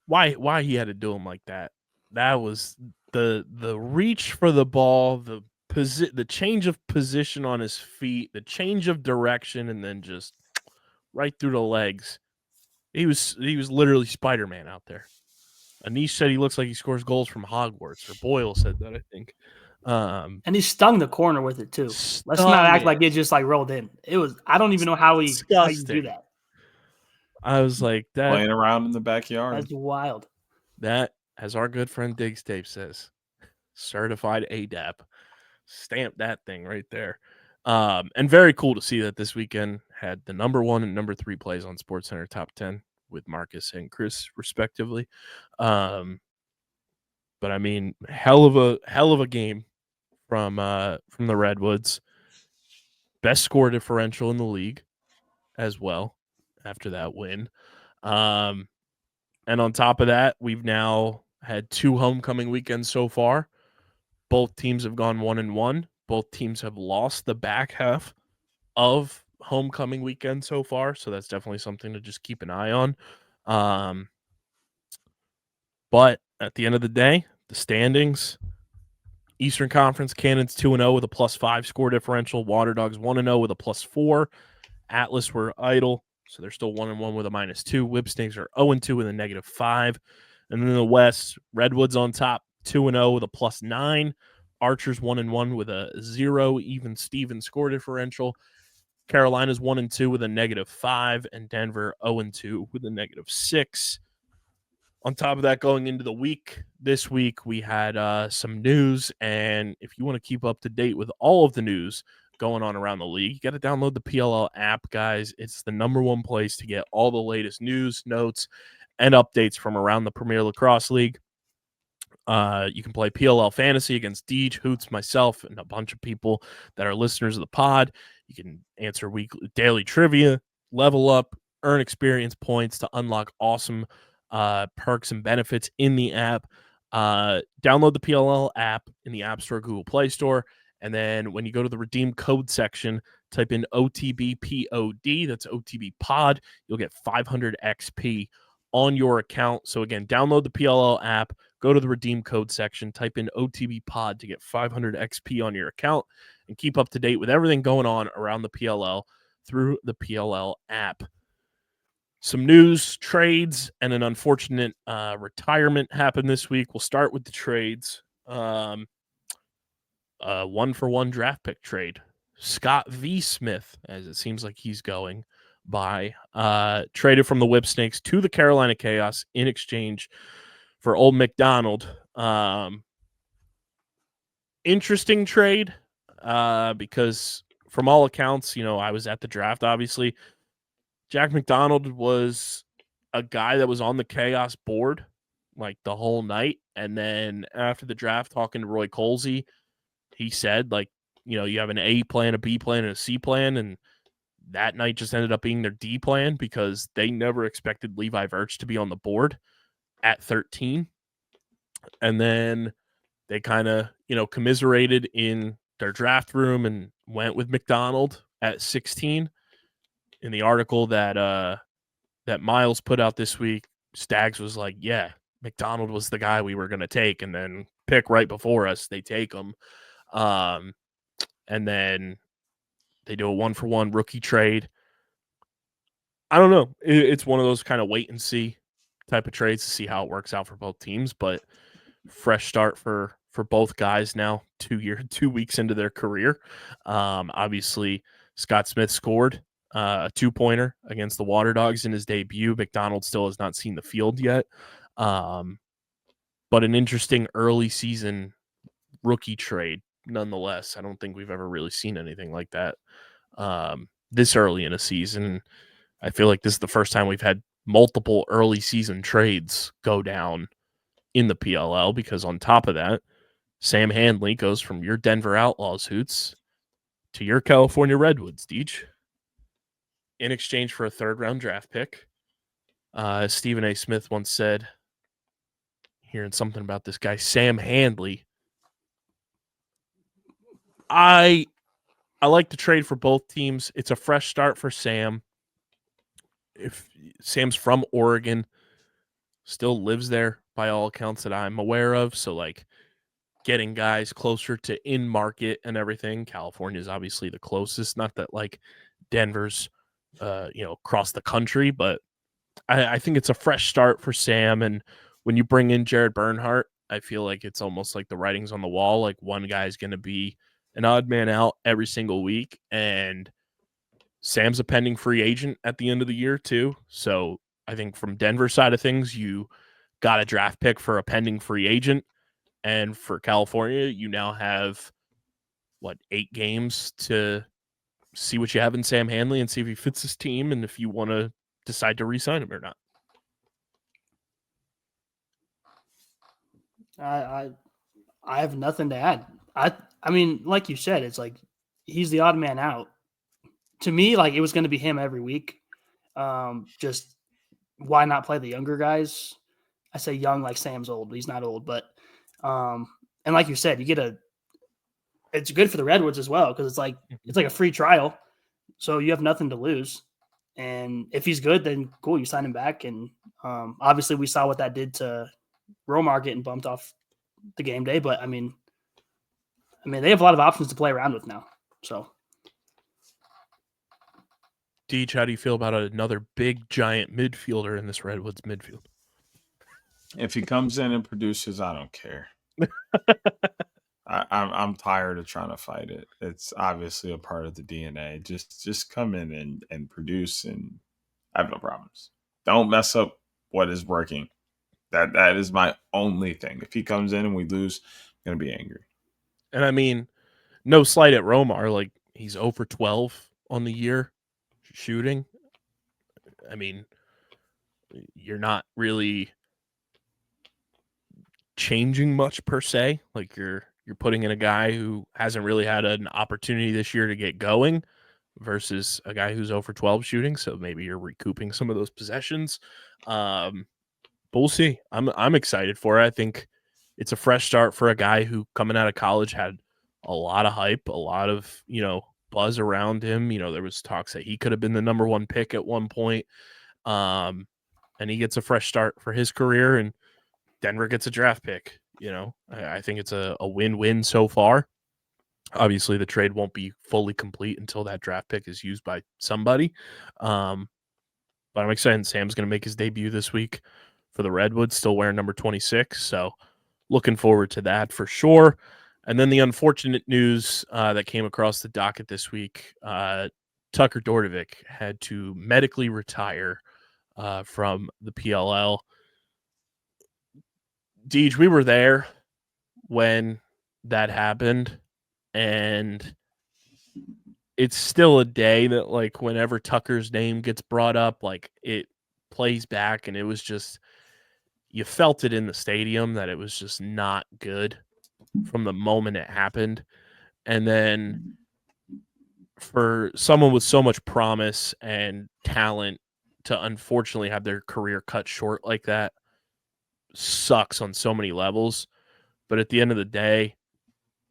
why he had to do him like that. That was the reach for the ball, the change of position on his feet, the change of direction, and then just right through the legs. He was literally Spider-Man out there. Anish said he looks like he scores goals from Hogwarts, or Boyle said that, I think. And he stung the corner with it too. Let's not act like it just like rolled in. It was, I don't even know how you do that. I was like, that playing around in the backyard. That's wild. That, as our good friend Diggs Tape says, certified ADAP. Stamp that thing right there. And very cool to see that this weekend had the number 1 and number 3 plays on SportsCenter Top 10 with Marcus and Chris, respectively. But I mean, hell of a game from the Redwoods. Best score differential in the league as well after that win. And on top of that, we've now had 2 homecoming weekends so far. Both teams have gone 1-1. Both teams have lost the back half of homecoming weekend so far, so that's definitely something to just keep an eye on. But at the end of the day, the standings: Eastern Conference, Cannons 2-0 with a +5 score differential. Water Dogs 1-0 with a +4. Atlas were idle, so they're still 1-1 with a -2. Whipsnakes are 0-2 with a -5. And then in the West, Redwoods on top, 2-0 with a +9. Archers 1-1 with a 0 even Steven score differential. Carolina's 1-2 with a -5, and Denver 0-2 with a -6. On top of that, going into the week, this week we had some news, and if you want to keep up to date with all of the news going on around the league, you got to download the PLL app, guys. It's the number 1 place to get all the latest news, notes, and updates from around the Premier Lacrosse League. You can play PLL Fantasy against Deej, Hoots, myself, and a bunch of people that are listeners of the pod. You can answer daily trivia, level up, earn experience points to unlock awesome perks and benefits in the app. Download the PLL app in the App Store, Google Play Store, and then when you go to the redeem code section, type in OTBPOD, that's OTB Pod. You'll get 500 XP on your account. So again, download the PLL app, go to the redeem code section, type in OTB Pod to get 500 XP on your account, and keep up to date with everything going on around the PLL through the PLL app. Some news, trades, and an unfortunate retirement happened this week. We'll start with the trades. 1-for-1 draft pick trade. Scott V. Smith, as it seems like he's going by, traded from the Whipsnakes to the Carolina Chaos in exchange for Old McDonald. Interesting trade because from all accounts, I was at the draft, obviously. Jack McDonald was a guy that was on the Chaos board like the whole night. And then after the draft, talking to Roy Colsey, he said, you have an A plan, a B plan, and a C plan. And that night just ended up being their D plan because they never expected Levi Virch to be on the board. at 13. And then they kind of, commiserated in their draft room and went with McDonald at 16. In the article that Miles put out this week, Stags was like, yeah, McDonald was the guy we were going to take, and then pick right before us, they take him. And then they do a 1-for-1 rookie trade. I don't know. It's one of those kind of wait and see type of trades to see how it works out for both teams, but fresh start for both guys now, 2 weeks into their career. Obviously, Scott Smith scored a 2-pointer against the Water Dogs in his debut. McDonald still has not seen the field yet. But an interesting early season rookie trade nonetheless. I don't think we've ever really seen anything like that this early in a season. I feel like this is the first time we've had multiple early season trades go down in the PLL, because on top of that, Sam Handley goes from your Denver Outlaws, Hoots, to your California Redwoods, Deej, in exchange for a 3rd-round draft pick. Stephen A. Smith once said, hearing something about this guy, Sam Handley, I like to trade for both teams. It's a fresh start for Sam. If Sam's from Oregon, still lives there by all accounts that I'm aware of, so like getting guys closer to in market and everything. California is obviously the closest. Not that like Denver's, across the country, but I think it's a fresh start for Sam. And when you bring in Jared Bernhardt, I feel like it's almost like the writing's on the wall. Like one guy's going to be an odd man out every single week, and Sam's a pending free agent at the end of the year too. So I think from Denver's side of things, you got a draft pick for a pending free agent. And for California, you now have, 8 games to see what you have in Sam Handley and see if he fits his team and if you want to decide to re-sign him or not. I have nothing to add. I mean, like you said, it's like he's the odd man out. To me, like it was going to be him every week. Just why not play the younger guys? I say young like Sam's old. He's not old, but and like you said, it's good for the Redwoods as well, because it's like a free trial, so you have nothing to lose. And if he's good, then cool, you sign him back. And obviously, we saw what that did to Romar getting bumped off the game day. But I mean, they have a lot of options to play around with now. So, Deej, how do you feel about another big giant midfielder in this Redwoods midfield? If he comes in and produces, I don't care. I'm tired of trying to fight it. It's obviously a part of the DNA. Just come in and produce, and I have no problems. Don't mess up what is working. That is my only thing. If he comes in and we lose, I'm gonna be angry. And I mean, no slight at Romar. Like he's 0 for 12 on the year shooting. I mean, you're not really changing much per se. Like you're putting in a guy who hasn't really had an opportunity this year to get going versus a guy who's 0 for 12 shooting. So maybe you're recouping some of those possessions. But we'll see. I'm excited for it. I think it's a fresh start for a guy who coming out of college had a lot of hype, a lot of, buzz around him. There was talks that he could have been the number 1 pick at one point. And he gets a fresh start for his career, and Denver gets a draft pick. I think it's a win-win so far. Obviously, the trade won't be fully complete until that draft pick is used by somebody. But I'm excited. Sam's going to make his debut this week for the Redwoods, still wearing number 26. So looking forward to that for sure. And then the unfortunate news that came across the docket this week, Tucker Dordevic had to medically retire from the PLL. Deej, we were there when that happened, and it's still a day that, like, whenever Tucker's name gets brought up, like, it plays back, and it was just, you felt it in the stadium that it was just not good from the moment it happened. And then for someone with so much promise and talent to unfortunately have their career cut short like that, sucks on so many levels. But at the end of the day,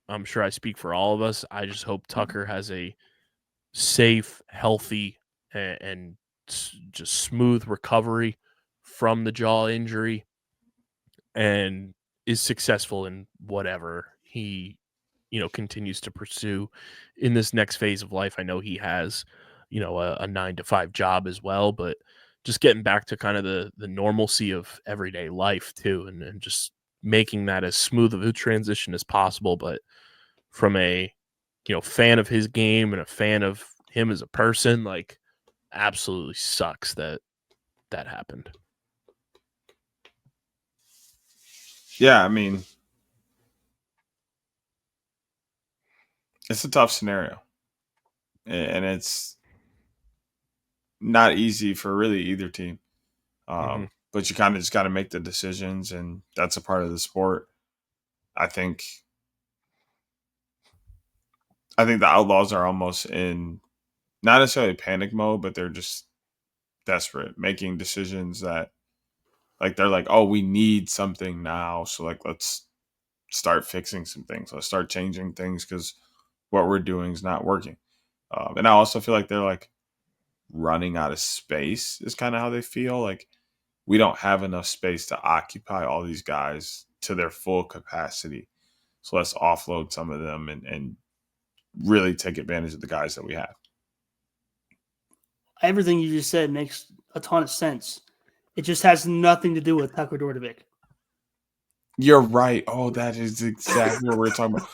I'm sure I speak for all of us. I just hope Tucker has a safe, healthy, and just smooth recovery from the jaw injury and is successful in whatever he, continues to pursue in this next phase of life. I know he has, a 9-to-5 job as well, but just getting back to kind of the normalcy of everyday life too, and just making that as smooth of a transition as possible. But from a, fan of his game and a fan of him as a person, like, absolutely sucks that happened. Yeah, I mean, it's a tough scenario, and it's not easy for really either team. But you kind of just got to make the decisions, and that's a part of the sport. I think the Outlaws are almost in not necessarily panic mode, but they're just desperate, making decisions that, like, they're like, oh, we need something now, so like let's start fixing some things. Let's start changing things because what we're doing is not working. And I also feel like they're like running out of space is kind of how they feel. Like, we don't have enough space to occupy all these guys to their full capacity. So let's offload some of them and really take advantage of the guys that we have. Everything you just said makes a ton of sense. It just has nothing to do with Tucker Dordevic. You're right. Oh, that is exactly what we're talking about.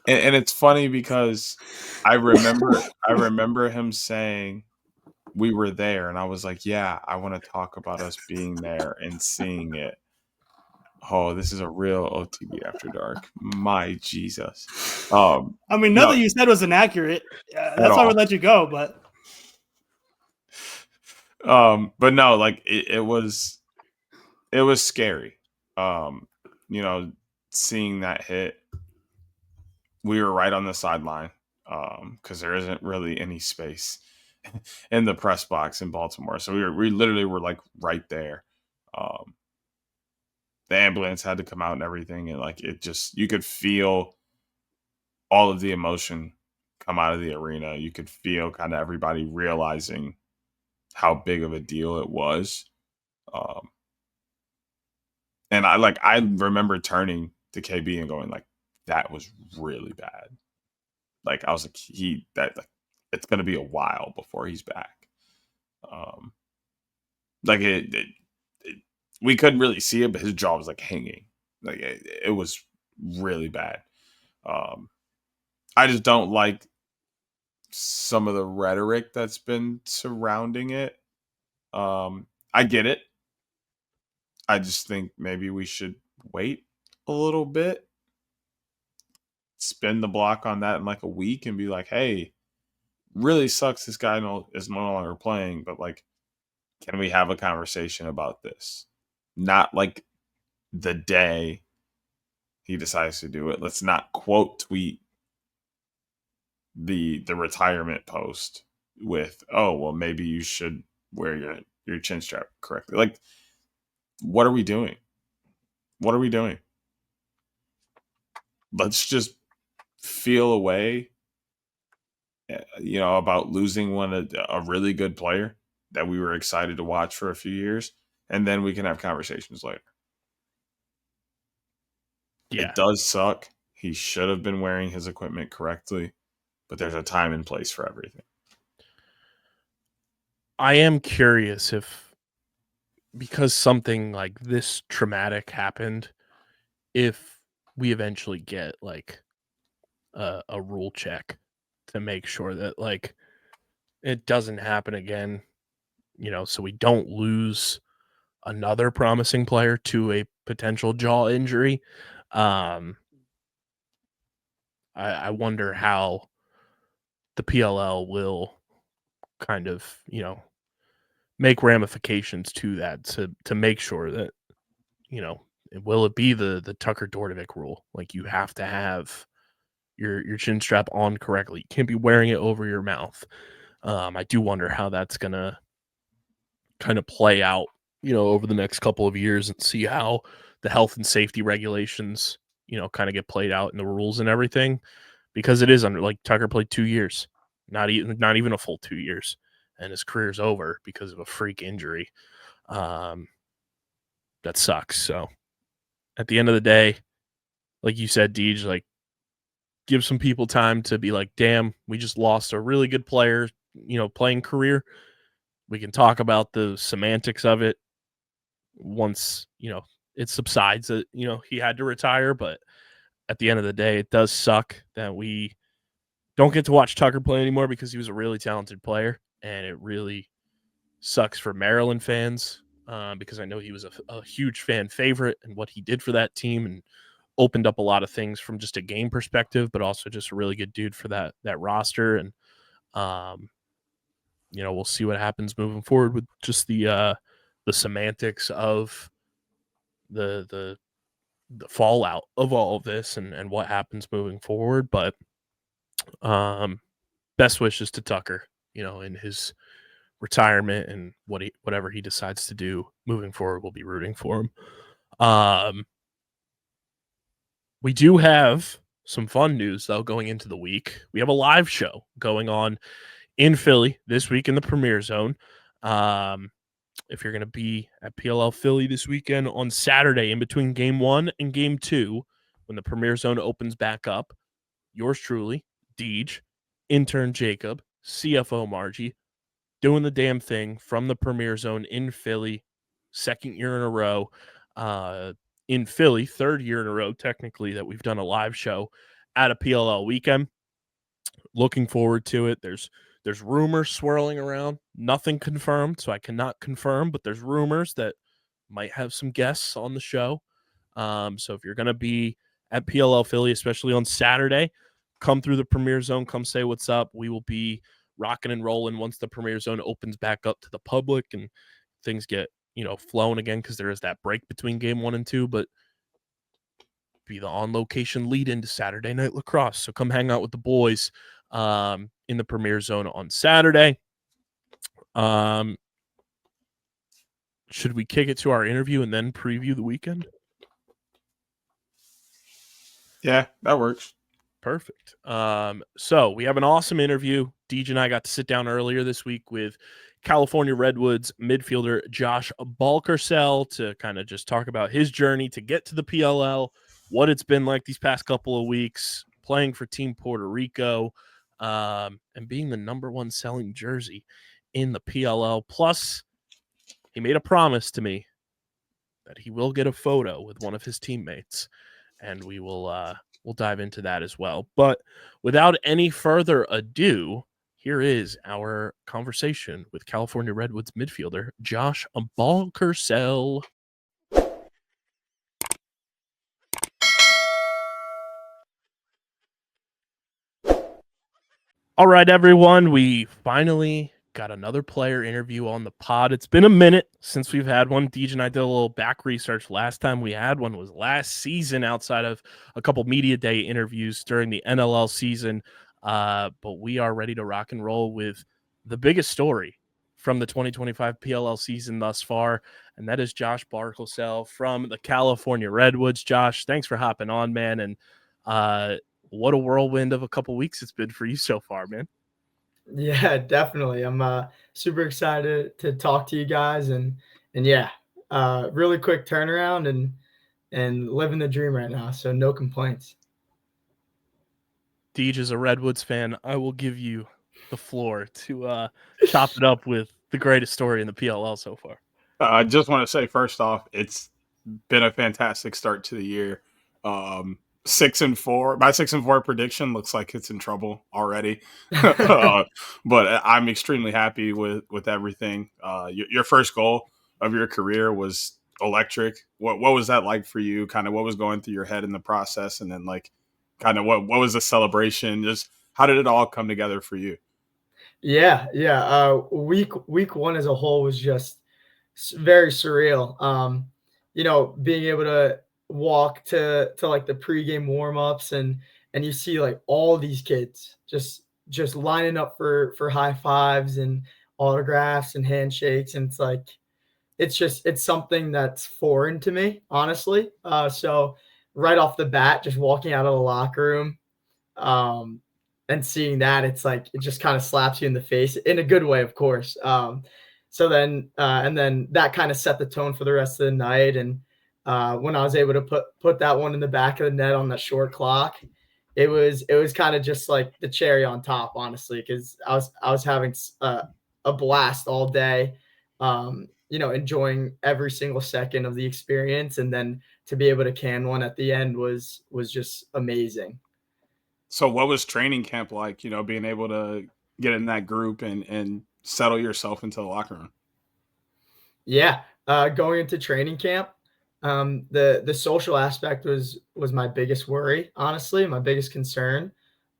And it's funny because I remember him saying we were there, and I was like, yeah, I want to talk about us being there and seeing it. Oh, this is a real OTB After Dark. My Jesus. I mean, nothing you said was inaccurate. That's why I would let you go, but no, like it was scary. Seeing that hit, we were right on the sideline because there isn't really any space in the press box in Baltimore. So we literally were like right there. The ambulance had to come out and everything, and like it just, you could feel all of the emotion come out of the arena. You could feel kind of everybody realizing how big of a deal it was. And I remember turning to KB and going like, that was really bad. Like, I was like, it's going to be a while before he's back. We couldn't really see it, but his jaw was like hanging. Like it was really bad. I just don't like some of the rhetoric that's been surrounding it. I get it. I just think maybe we should wait a little bit, spin the block on that in like a week and be like, hey, really sucks this guy is no longer playing, but like, can we have a conversation about this? Not like the day he decides to do it. Let's not quote tweet the retirement post with, oh, well, maybe you should wear your chin strap correctly. Like, what are we doing? What are we doing? Let's just feel away, about losing a really good player that we were excited to watch for a few years, and then we can have conversations later. Yeah. It does suck. He should have been wearing his equipment correctly, but there's a time and place for everything. I am curious if, because something like this traumatic happened, if we eventually get like a rule check to make sure that like it doesn't happen again, so we don't lose another promising player to a potential jaw injury. I wonder how the PLL will kind of, make ramifications to that to make sure that, will it be the Tucker Dordevic rule? Like, you have to have your chin strap on correctly. You can't be wearing it over your mouth. I do wonder how that's gonna kind of play out over the next couple of years and see how the health and safety regulations, kind of get played out in the rules and everything, because it is under, like, Tucker played 2 years, not even a full 2 years, and his career's over because of a freak injury. That sucks. So at the end of the day, like you said, Deej, like, give some people time to be like, damn, we just lost a really good player, playing career. We can talk about the semantics of it once, it subsides that, he had to retire. But at the end of the day, it does suck that we don't get to watch Tucker play anymore, because he was a really talented player. And it really sucks for Maryland fans, because I know he was a huge fan favorite and what he did for that team, and opened up a lot of things from just a game perspective, but also just a really good dude for that roster. And we'll see what happens moving forward with just the semantics of the fallout of all of this, and what happens moving forward. But best wishes to Tucker, in his retirement, and whatever he decides to do moving forward. We'll be rooting for him. We do have some fun news, though, going into the week. We have a live show going on in Philly this week in the Premier Zone. If you're going to be at PLL Philly this weekend on Saturday, in between Game 1 and Game 2, when the Premier Zone opens back up, yours truly, Deej, intern Jacob, CFO Margie, doing the damn thing from the Premier Zone in Philly, second year in a row. In Philly, third year in a row, technically, that we've done a live show at a PLL weekend. Looking forward to it. There's rumors swirling around. Nothing confirmed, so I cannot confirm, but there's rumors that might have some guests on the show. So if you're going to be at PLL Philly, especially on Saturday, come through the Premier Zone. Come say what's up. We will be rocking and rolling once the Premier Zone opens back up to the public and things get flowing again, because there is that break between Game 1 and 2, but be the on-location lead into Saturday Night Lacrosse. So come hang out with the boys in the Premier Zone on Saturday. Should we kick it to our interview and then preview the weekend? Yeah, that works. Perfect. So we have an awesome interview. Deej and I got to sit down earlier this week with California Redwoods midfielder Josh Balcarcel to kind of just talk about his journey to get to the PLL, what it's been like these past couple of weeks, playing for Team Puerto Rico, and being the #1 selling jersey in the PLL. Plus, he made a promise to me that he will get a photo with one of his teammates, and we'll dive into that as well. But without any further ado, here is our conversation with California Redwoods midfielder Josh Balcarcel. All right, everyone, we finally got another player interview on the pod. It's been a minute since we've had one. Deej and I did a little back research. Last time we had one was last season, outside of a couple media day interviews during the NLL season. But we are ready to rock and roll with the biggest story from the 2025 PLL season thus far, and that is Josh Balcarcel from the California Redwoods. Josh, thanks for hopping on, man, and what a whirlwind of a couple weeks it's been for you so far, man. Yeah, definitely. I'm super excited to talk to you guys, and yeah, really quick turnaround and living the dream right now. So no complaints. Deej is a Redwoods fan. I will give you the floor to chop it up with the greatest story in the PLL so far. I just want to say, first off, it's been a fantastic start to the year. 6-4. My 6-4 prediction looks like it's in trouble already, but I'm extremely happy with everything. Your first goal of your career was electric. What was that like for you? Kind of what was going through your head in the process, and then like kind of what was the celebration? Just how did it all come together for you? Yeah. Week one as a whole was just very surreal. Being able to walk to like the pregame warm-ups and you see like all these kids just lining up for high fives and autographs and handshakes, and it's something that's foreign to me, honestly. So right off the bat, just walking out of the locker room, and seeing that, it's like it just kind of slaps you in the face in a good way, of course. So then and then that kind of set the tone for the rest of the night. And when I was able to put that one in the back of the net on that short clock, it was kind of just like the cherry on top, honestly, because I was having a blast all day, enjoying every single second of the experience, and then to be able to can one at the end was just amazing. So what was training camp like, being able to get in that group and settle yourself into the locker room? Yeah. Going into training camp, the social aspect was my biggest worry, honestly, my biggest concern.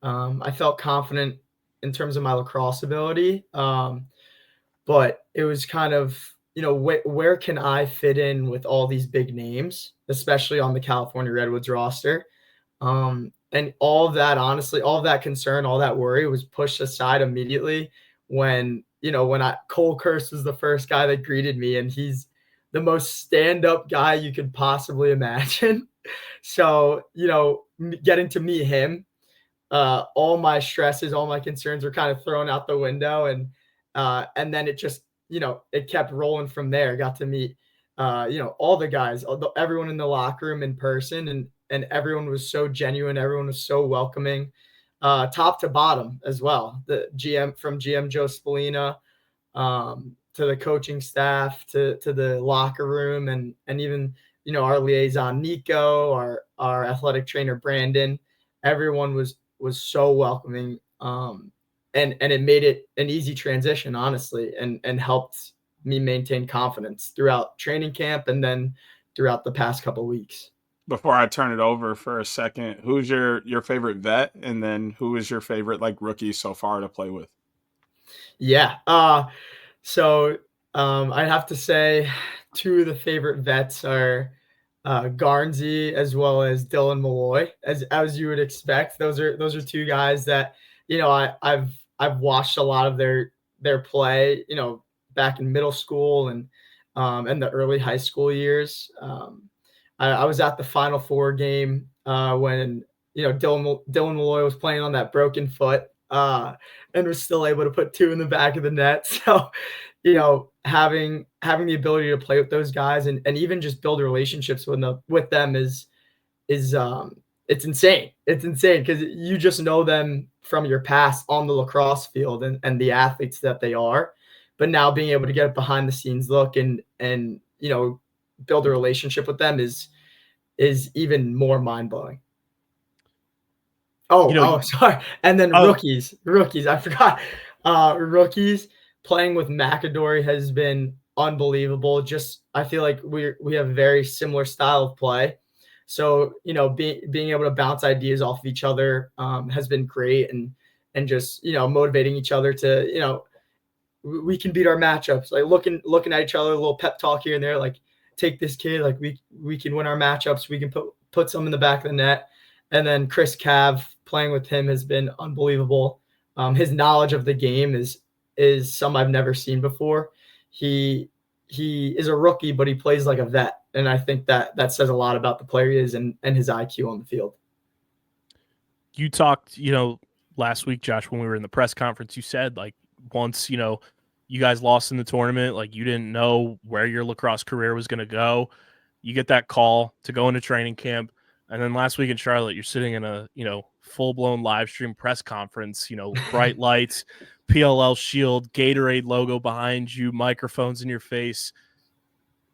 I felt confident in terms of my lacrosse ability. But it was kind of, where can I fit in with all these big names, especially on the California Redwoods roster? And all of that, honestly, all of that concern, all that worry was pushed aside immediately when Cole Kurse was the first guy that greeted me, and he's the most stand-up guy you could possibly imagine. So, getting to meet him, all my stresses, all my concerns were kind of thrown out the window. And then it just, it kept rolling from there. Got to meet, all the guys, everyone in the locker room in person, and everyone was so genuine. Everyone was so welcoming, top to bottom as well. The GM Joe Spallina, to the coaching staff, to the locker room, and even, our liaison, Nico, our athletic trainer, Brandon, everyone was so welcoming. And it made it an easy transition, honestly, and helped me maintain confidence throughout training camp and then throughout the past couple of weeks. Before I turn it over for a second, who's your favorite vet, and then who is your favorite rookie so far to play with? Yeah. So I'd have to say two of the favorite vets are Garnsey as well as Dylan Malloy, as you would expect. Those are two guys that, I've watched a lot of their play, back in middle school and the early high school years. I was at the Final Four game when Dylan Malloy was playing on that broken foot and was still able to put two in the back of the net. So, having the ability to play with those guys and even just build relationships with them is it's insane. It's insane because you just know them from your past on the lacrosse field and the athletes that they are. But now being able to get a behind the scenes look and build a relationship with them is even more mind blowing. Sorry. And then rookies, I forgot. Rookies playing with McAdory has been unbelievable. Just, I feel like we have a very similar style of play. So, being able to bounce ideas off of each other has been great, and just, motivating each other to, we can beat our matchups, like looking at each other, a little pep talk here and there, like take this kid, like we can win our matchups. We can put some in the back of the net. And then Chris Cav, playing with him has been unbelievable. His knowledge of the game is some I've never seen before. He is a rookie, but he plays like a vet. And I think that says a lot about the player he is and his IQ on the field. You talked, last week, Josh, when we were in the press conference, you said once, you guys lost in the tournament, you didn't know where your lacrosse career was going to go. You get that call to go into training camp. And then last week in Charlotte, you're sitting in a, full-blown live stream press conference, bright lights, PLL shield, Gatorade logo behind you, microphones in your face.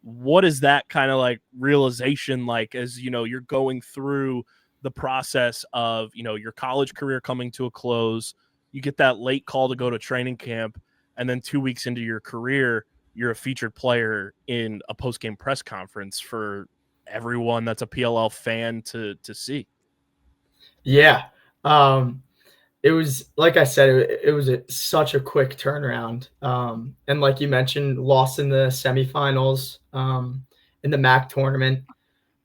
What is that kind of realization like as, you're going through the process of, your college career coming to a close? You get that late call to go to training camp, and then 2 weeks into your career, you're a featured player in a post-game press conference for everyone that's a PLL fan to see. Yeah. It was, like I said, it was such a quick turnaround. And like you mentioned, lost in the semifinals in the MAC tournament.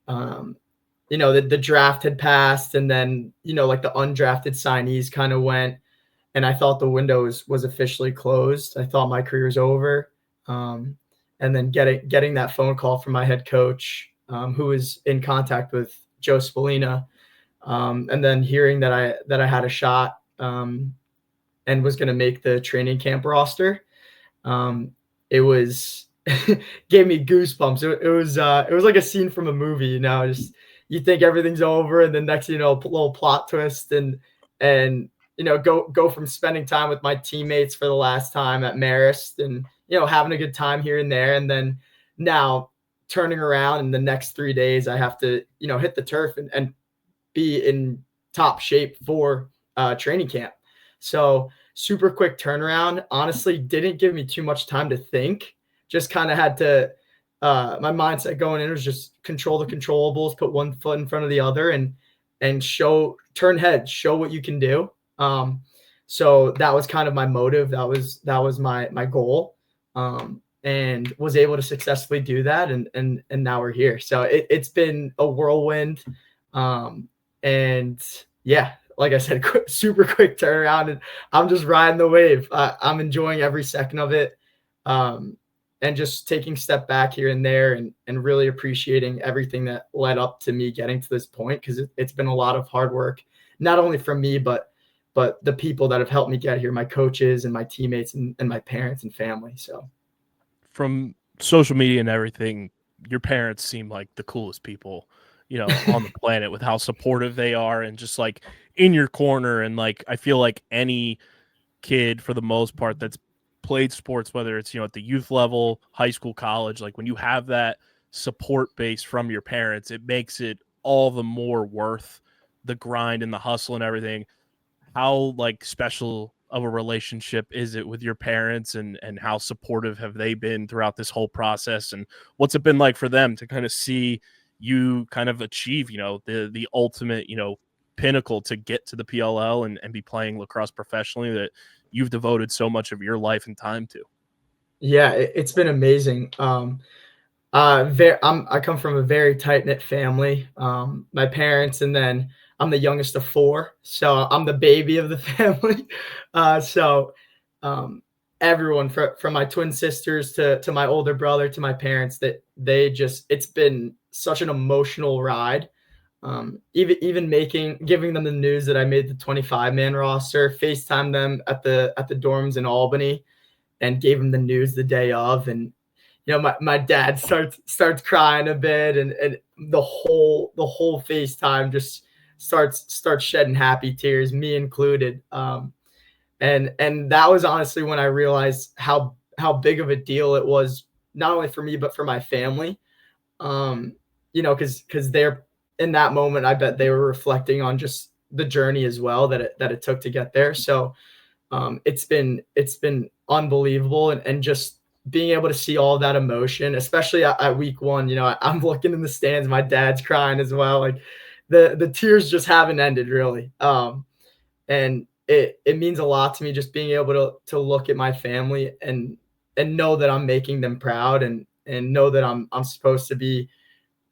The draft had passed, and then, the undrafted signees kind of went, and I thought the window was officially closed. I thought my career was over. And and then getting that phone call from my head coach, who was in contact with Joe Spallina, and then hearing that I had a shot, and was going to make the training camp roster. It was gave me goosebumps. It was like a scene from a movie, you know. Just you think everything's over, and then next, you know, a little plot twist, and you know, go from spending time with my teammates for the last time at Marist, and you know, having a good time here and there, and then now turning around in the next 3 days, I have to, you know, hit the turf and be in top shape for training camp. So super quick turnaround. Honestly, didn't give me too much time to think. Just kind of had to, my mindset going in was just control the controllables, put one foot in front of the other, and turn heads, show what you can do. So that was kind of my motive. That was my goal, and was able to successfully do that. And now we're here. So it's been a whirlwind. And yeah, like I said, super quick turnaround, and I'm just riding the wave. I'm enjoying every second of it, and just taking a step back here and there, and really appreciating everything that led up to me getting to this point, because it's been a lot of hard work, not only from me, but the people that have helped me get here, my coaches and my teammates and my parents and family. So from social media and everything, your parents seem like the coolest people, you know, on the planet, with how supportive they are and just like in your corner. And like, I feel like any kid, for the most part, that's played sports, whether it's, you know, at the youth level, high school, college, like when you have that support base from your parents, it makes it all the more worth the grind and the hustle and everything. How like special of a relationship is it with your parents, and how supportive have they been throughout this whole process, and what's it been like for them to kind of see you kind of achieve, you know, the ultimate, you know, pinnacle to get to the PLL and be playing lacrosse professionally that you've devoted so much of your life and time to? yeah, it's been amazing. I come from a very tight-knit family. My parents, and then I'm the youngest of 4, so I'm the baby of the family. Everyone from my twin sisters to my older brother to my parents, that it's been such an emotional ride. Even giving them the news that I made the 25-man roster, FaceTime them at the dorms in Albany, and gave them the news the day of, and you know, my dad starts crying a bit, and the whole FaceTime just starts shedding happy tears, me included. And that was honestly when I realized how big of a deal it was, not only for me but for my family. You know, because they're in that moment, I bet they were reflecting on just the journey as well that it took to get there. So it's been unbelievable, and just being able to see all of that emotion, especially at week 1, you know, I'm looking in the stands, my dad's crying as well. Like the tears just haven't ended, really. And it means a lot to me, just being able to look at my family and know that I'm making them proud, and know that I'm supposed to be,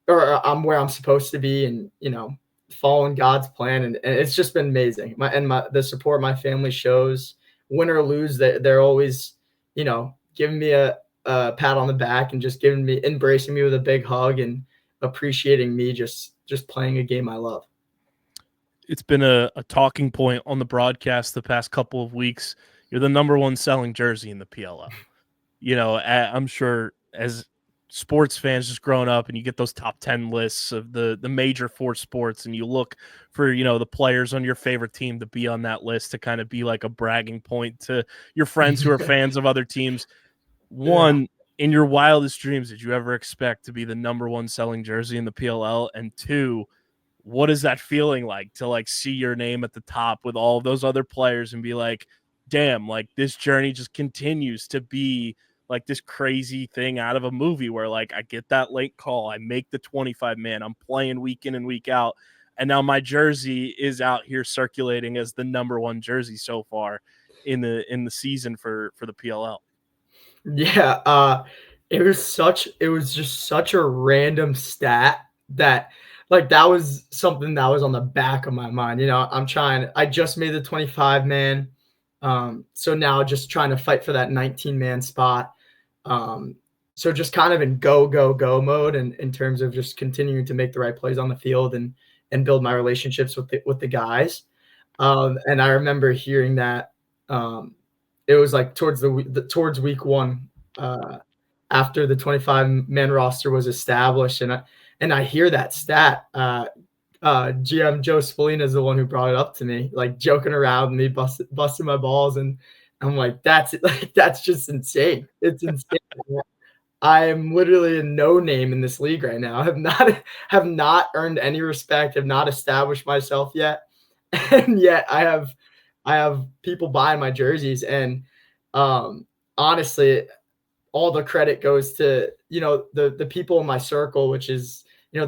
or I'm where I'm supposed to be, and, you know, following God's plan. And it's just been amazing. The support my family shows, win or lose, they're always, you know, giving me a pat on the back, and just embracing me with a big hug, and appreciating me just playing a game I love. It's been a talking point on the broadcast the past couple of weeks. You're the #1 selling jersey in the PLL. You know, I'm sure as sports fans just growing up, and you get those top 10 lists of the major 4 sports, and you look for, you know, the players on your favorite team to be on that list, to kind of be like a bragging point to your friends who are fans of other teams. One, in your wildest dreams, did you ever expect to be the #1 selling jersey in the PLL? And 2, what is that feeling like to like see your name at the top with all of those other players, and be like, damn, like this journey just continues to be like this crazy thing out of a movie, where like I get that late call, I make the 25-man, I'm playing week in and week out, and now my jersey is out here circulating as the #1 jersey so far in the season for the PLL. Yeah, it was just such a random stat that, like, that was something that was on the back of my mind. You know, I just made the 25-man. So now just trying to fight for that 19-man spot. So just kind of in go mode, and in terms of just continuing to make the right plays on the field and build my relationships with the guys. And I remember hearing that it was like towards week 1, after the 25-man roster was established, and I hear that stat. GM Joe Spallina is the one who brought it up to me, like joking around with me, busting my balls, and I'm like, that's just insane. It's insane. I am literally a no name in this league right now. I have not earned any respect, have not established myself yet. And yet I have people buying my jerseys. And honestly, all the credit goes to, the people in my circle, which is, the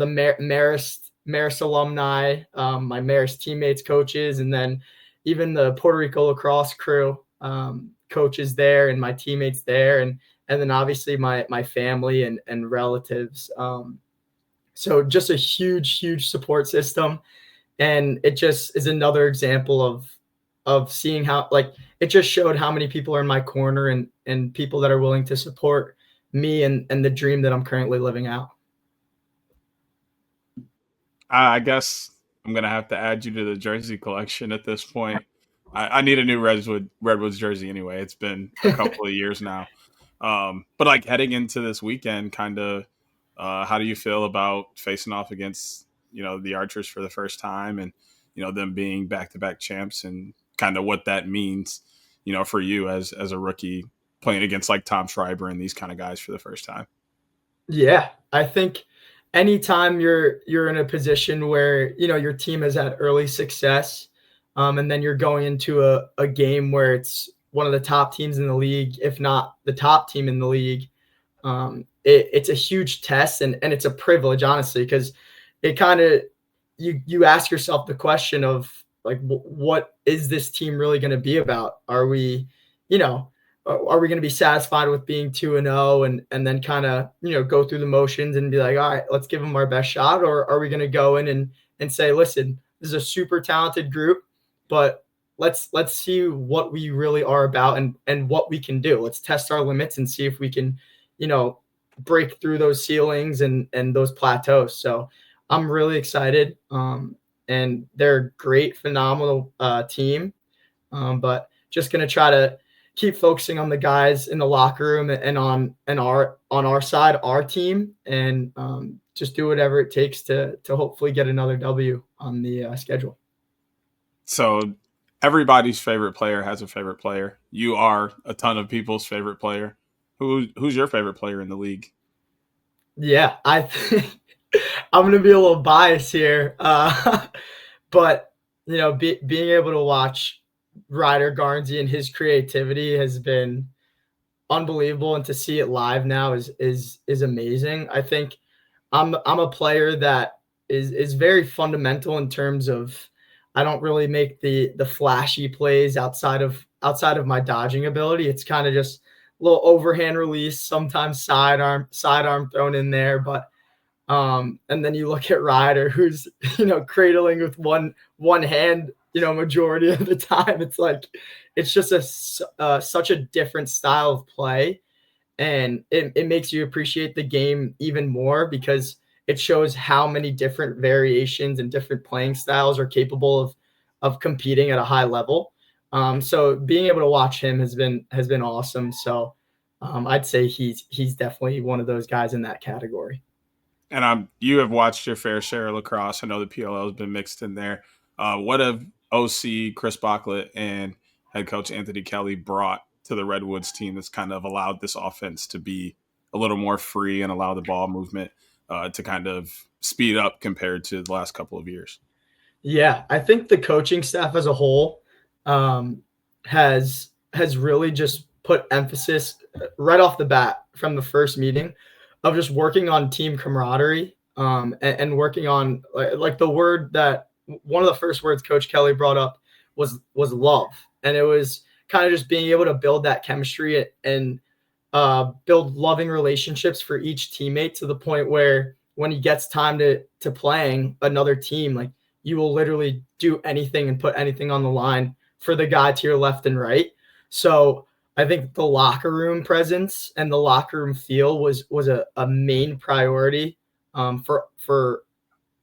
Marist alumni, my Marist teammates, coaches, and then even the Puerto Rico Lacrosse crew, coaches there, and my teammates there. And then obviously my family and relatives. So just a huge support system. And it just is another example of seeing how, like, it just showed how many people are in my corner and people that are willing to support me and the dream that I'm currently living out. I guess I'm going to have to add you to the jersey collection at this point. I need a new Redwoods jersey anyway. It's been a couple of years now. But like heading into this weekend, kind of, how do you feel about facing off against, the Archers for the first time, and, them being back-to-back champs, and kind of what that means, for you as a rookie playing against like Tom Schreiber and these kind of guys for the first time? Yeah, I think anytime you're in a position where, your team has had early success, and then you're going into a game where it's one of the top teams in the league, if not the top team in the league, it's a huge test, and it's a privilege, honestly, because it kind of, you ask yourself the question of, like, what is this team really going to be about? Are we going to be satisfied with being 2-0 and then kind of, go through the motions and be like, all right, let's give them our best shot? Or are we going to go in and say, listen, this is a super talented group, but let's see what we really are about and what we can do. Let's test our limits and see if we can, break through those ceilings and those plateaus. So I'm really excited. And they're a great, phenomenal team. But just going to try to keep focusing on the guys in the locker room and on our side, our team, and just do whatever it takes to hopefully get another W on the schedule. So everybody's favorite player has a favorite player. You are a ton of people's favorite player. Who's your favorite player in the league? Yeah, I think I'm going to be a little biased here. But, being able to watch Ryder Garnsey and his creativity has been unbelievable, and to see it live now is amazing. I think I'm a player that is very fundamental in terms of, I don't really make the flashy plays outside of my dodging ability. It's kind of just a little overhand release, sometimes sidearm thrown in there, but and then you look at Ryder, who's cradling with one hand, majority of the time. It's like, it's just such a different style of play, and it makes you appreciate the game even more, because it shows how many different variations and different playing styles are capable of competing at a high level. So being able to watch him has been awesome. So I'd say he's definitely one of those guys in that category. And you have watched your fair share of lacrosse. I know the PLL has been mixed in there. What have OC Chris Bocklett and head coach Anthony Kelly brought to the Redwoods team that's kind of allowed this offense to be a little more free and allow the ball movement to kind of speed up compared to the last couple of years? Yeah, I think the coaching staff as a whole has really just put emphasis right off the bat from the first meeting of just working on team camaraderie, and working on, like the word that one of the first words Coach Kelly brought up was love. And it was kind of just being able to build that chemistry and build loving relationships for each teammate, to the point where when he gets time to playing another team, like, you will literally do anything and put anything on the line for the guy to your left and right. So I think the locker room presence and the locker room feel was a main priority for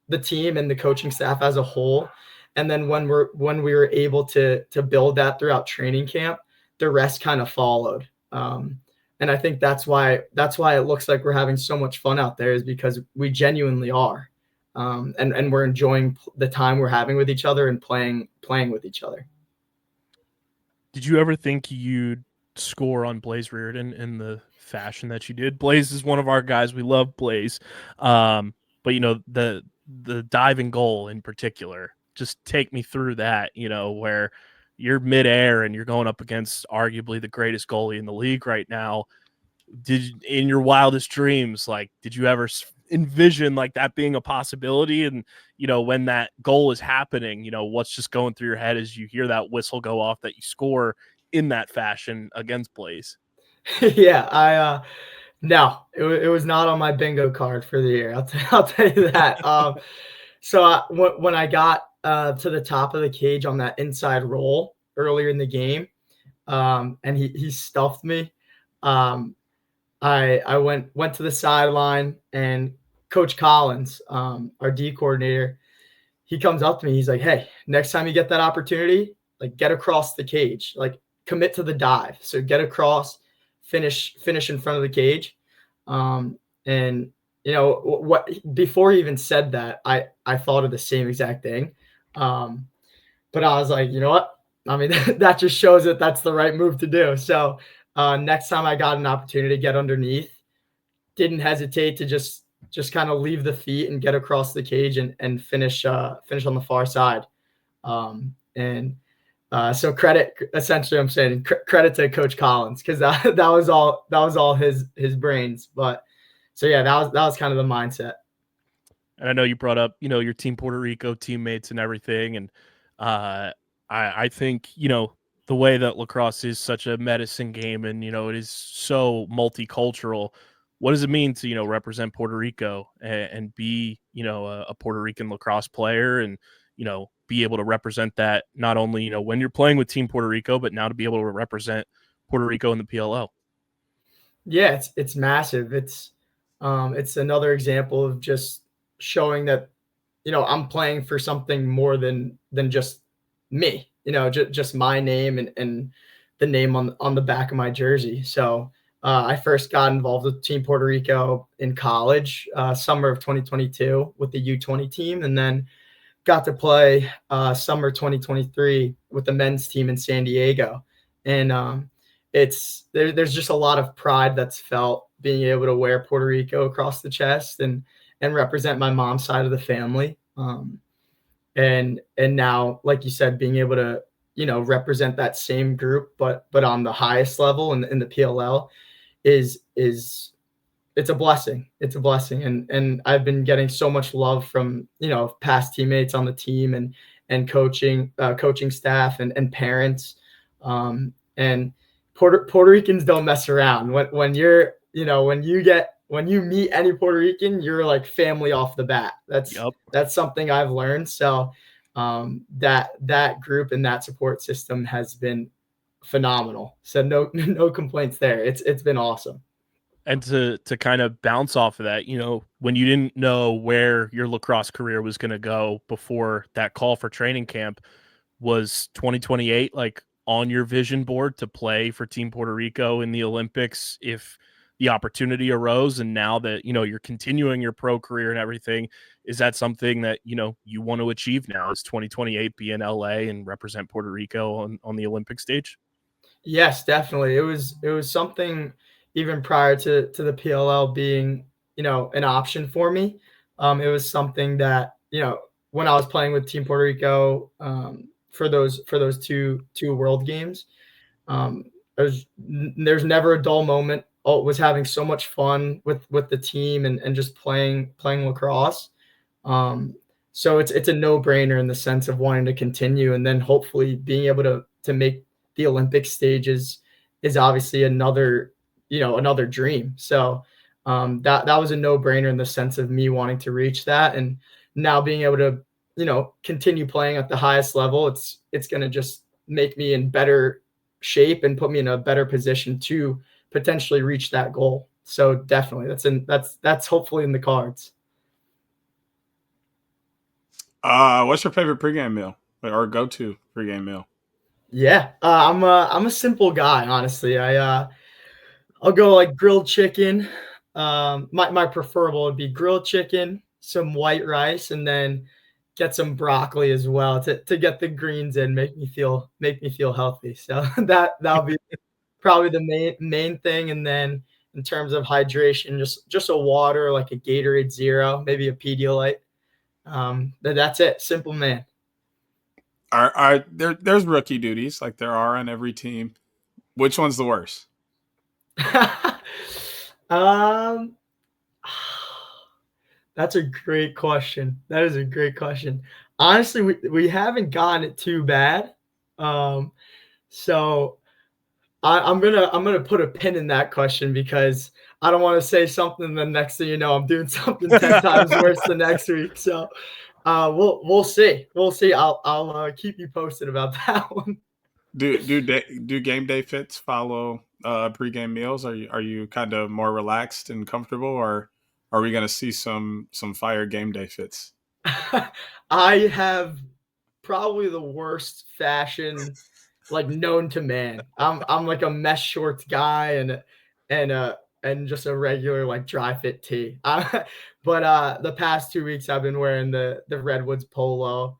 the team and the coaching staff as a whole. And then when we were able to build that throughout training camp, the rest kind of followed. And I think that's why it looks like we're having so much fun out there, is because we genuinely are. And we're enjoying the time we're having with each other and playing with each other. Did you ever think you'd score on Blaze Reardon in the fashion that you did? Blaze is one of our guys. We love Blaze. But the diving goal in particular, just take me through that, where you're midair and you're going up against arguably the greatest goalie in the league right now. In your wildest dreams, did you ever envision that being a possibility? And, when that goal is happening, what's just going through your head as you hear that whistle go off that you score in that fashion against Blaze? Yeah, no, it was not on my bingo card for the year. I'll tell you that. So when I got to the top of the cage on that inside roll earlier in the game, and he stuffed me, I went to the sideline, and Coach Collins, our D coordinator, he comes up to me. He's like, "Hey, next time you get that opportunity, get across the cage, commit to the dive. So get across, finish in front of the cage." And what before he even said that, I thought of the same exact thing. But I was like, you know what? I mean, that just shows that that's the right move to do. So next time I got an opportunity to get underneath, didn't hesitate to just kind of leave the feet and get across the cage and finish on the far side. So credit, essentially, I'm saying credit to Coach Collins, because that was all his brains. But so yeah, that was kind of the mindset. And I know you brought up, your Team Puerto Rico teammates and everything. And I think, the way that lacrosse is such a medicine game, and, it is so multicultural. What does it mean to, represent Puerto Rico and be, a Puerto Rican lacrosse player, and, be able to represent that not only, when you're playing with Team Puerto Rico, but now to be able to represent Puerto Rico in the PLL? Yeah, it's massive. It's another example of just showing that, I'm playing for something more than just me, just my name and the name on the back of my jersey. So I first got involved with Team Puerto Rico in college, summer of 2022 with the U20 team, and then got to play summer 2023 with the men's team in San Diego. And there's just a lot of pride that's felt being able to wear Puerto Rico across the chest and represent my mom's side of the family. And now, like you said, being able to, represent that same group, but on the highest level in the PLL is it's a blessing. It's a blessing. And I've been getting so much love from, past teammates on the team and coaching staff and parents. And Puerto Ricans don't mess around. When you meet any Puerto Rican, you're like family off the bat. That's something I've learned. So that group and that support system has been phenomenal. So no complaints there. It's been awesome. And to kind of bounce off of that, when you didn't know where your lacrosse career was going to go before that call for training camp, was 2028 on your vision board to play for Team Puerto Rico in the Olympics if the opportunity arose? And now that, you're continuing your pro career and everything, is that something that, you want to achieve now? Is 2028 be in LA and represent Puerto Rico on the Olympic stage? Yes, definitely. It was something even prior to the PLL being, an option for me. It was something that, when I was playing with Team Puerto Rico for those two World Games, there's never a dull moment. Was having so much fun with the team and just playing lacrosse. So it's a no-brainer in the sense of wanting to continue, and then hopefully being able to make the Olympic stages is obviously another dream. So that was a no-brainer in the sense of me wanting to reach that, and now being able to continue playing at the highest level. It's going to just make me in better shape and put me in a better position to potentially reach that goal. So definitely that's hopefully in the cards. What's your favorite pregame meal or go-to pregame meal? Yeah, I'm a simple guy, honestly. I'll go like grilled chicken. My preferable would be grilled chicken, some white rice, and then get some broccoli as well to get the greens in, make me feel healthy. So that'll be probably the main thing. And then in terms of hydration, just a water, like a Gatorade Zero, maybe a Pedialyte. That's it. Simple man. There's rookie duties like there are on every team. Which one's the worst? That's a great question. That is a great question. Honestly, we haven't gotten it too bad. So I'm gonna put a pin in that question because I don't want to say something and the next thing you know I'm doing something 10 times worse the next week. So we'll see. I'll keep you posted about that one. Do game day fits follow pregame meals? Are you kind of more relaxed and comfortable, or are we going to see some fire game day fits? I have probably the worst fashion like known to man. I'm like a mesh shorts guy and just a regular like dry fit tee. But the past 2 weeks I've been wearing the Redwoods polo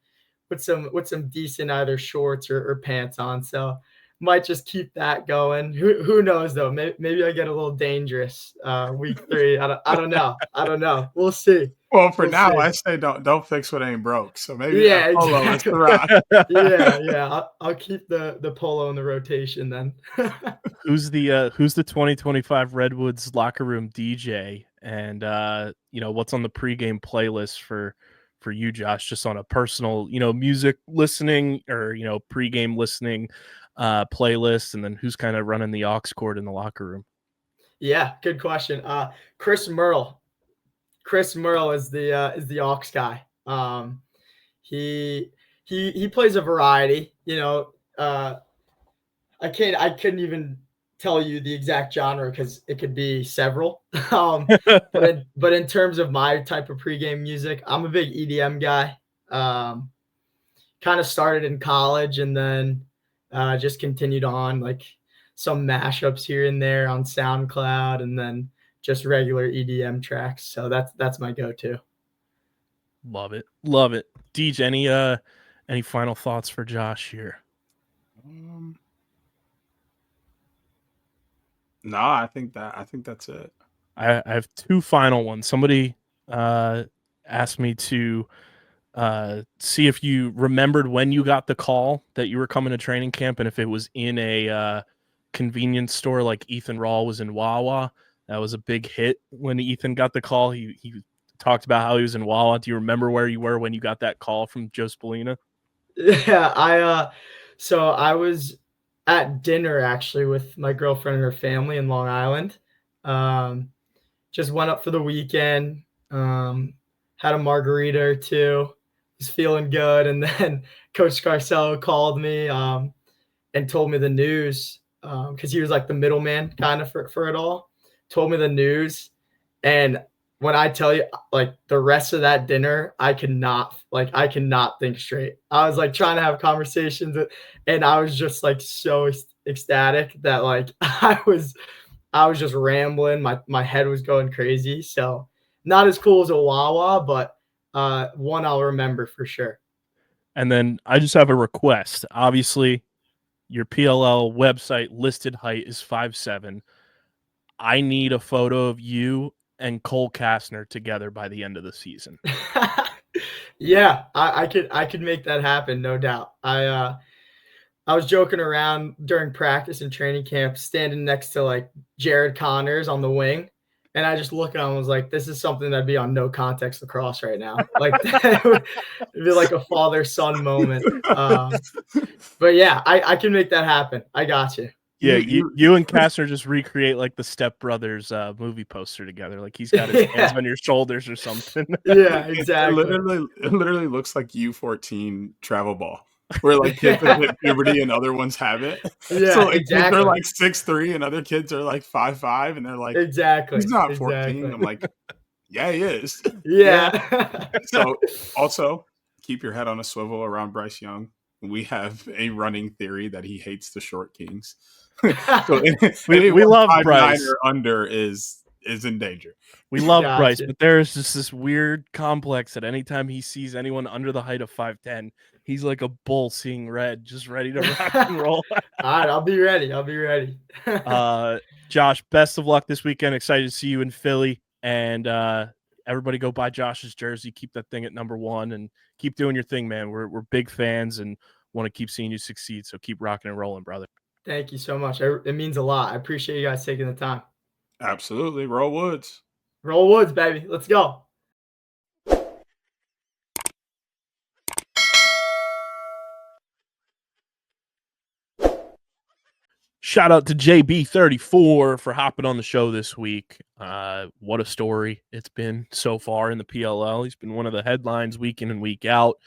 with some decent either shorts or pants on. So might just keep that going. Who knows though? Maybe I get a little dangerous week 3. I don't know. We'll see. Well, for now, I say don't fix what ain't broke. So maybe polo is the rock. Yeah. I'll keep the polo in the rotation then. Who's the 2025 Redwoods locker room DJ? And what's on the pregame playlist for you, Josh? Just on a personal, music listening or pregame listening playlist, and then who's kind of running the aux cord in the locker room? Yeah, good question. Chris Merle is the aux guy. He plays a variety. I couldn't even tell you the exact genre because it could be several. But in terms of my type of pregame music, I'm a big EDM guy. Kind of started in college and then just continued on like some mashups here and there on SoundCloud, and then just regular EDM tracks. So that's my go-to. Love it. DJ, any final thoughts for Josh here? No, I think that's it. I have 2 final ones. Somebody asked me to see if you remembered when you got the call that you were coming to training camp, and if it was in a convenience store like Ethan Rawl was in Wawa. That was a big hit when Ethan got the call. He talked about how he was in Wawa. Do you remember where you were when you got that call from Joe Spallina? Yeah, so I was at dinner actually with my girlfriend and her family in Long Island. Just went up for the weekend, had a margarita or 2, was feeling good. And then Coach Garcelle called me and told me the news because he was like the middleman kind of for it all. Told me the news. And when I tell you, like the rest of that dinner, I cannot think straight. I was like trying to have conversations and I was just like so ecstatic that like I was just rambling. My head was going crazy. So not as cool as a Wawa, but one I'll remember for sure. And then I just have a request. Obviously, your PLL website listed height is 5'7". I need a photo of you and Cole Kastner together by the end of the season. Yeah, I could make that happen, no doubt. I was joking around during practice and training camp, standing next to like Jared Connors on the wing, and I just look at him and was like, "This is something that'd be on No Context Lacrosse right now." Like it'd be like a father-son moment. But yeah, I can make that happen. I got you. Yeah, you and Kastner just recreate like the Step Brothers movie poster together. Like he's got his hands on your shoulders or something. Yeah, exactly. It literally looks like U14 travel ball. where like kids have hit puberty and other ones haven't. Yeah, So like, exactly. they're like 6'3" and other kids are like 5'5", and they're like, Exactly. he's not 14. Exactly. I'm like, yeah, he is. Yeah. So also keep your head on a swivel around Bryce Young. We have a running theory that he hates the short kings. So we love Bryce. or under is in danger. We love Gotcha. Bryce, but there's just this weird complex that anytime he sees anyone under the height of 5'10", he's like a bull seeing red, just ready to rock and roll. All right, I'll be ready. I'll be ready. Josh, best of luck this weekend. Excited to see you in Philly, and everybody go buy Josh's jersey. Keep that thing at #1 and keep doing your thing, man. We're big fans and want to keep seeing you succeed. So keep rocking and rolling, brother. Thank you so much. It means a lot. I appreciate you guys taking the time. Absolutely. Roll Woods. Roll Woods, baby. Let's go. Shout out to JB34 for hopping on the show this week. What a story it's been so far in the PLL. He's been one of the headlines week in and week out.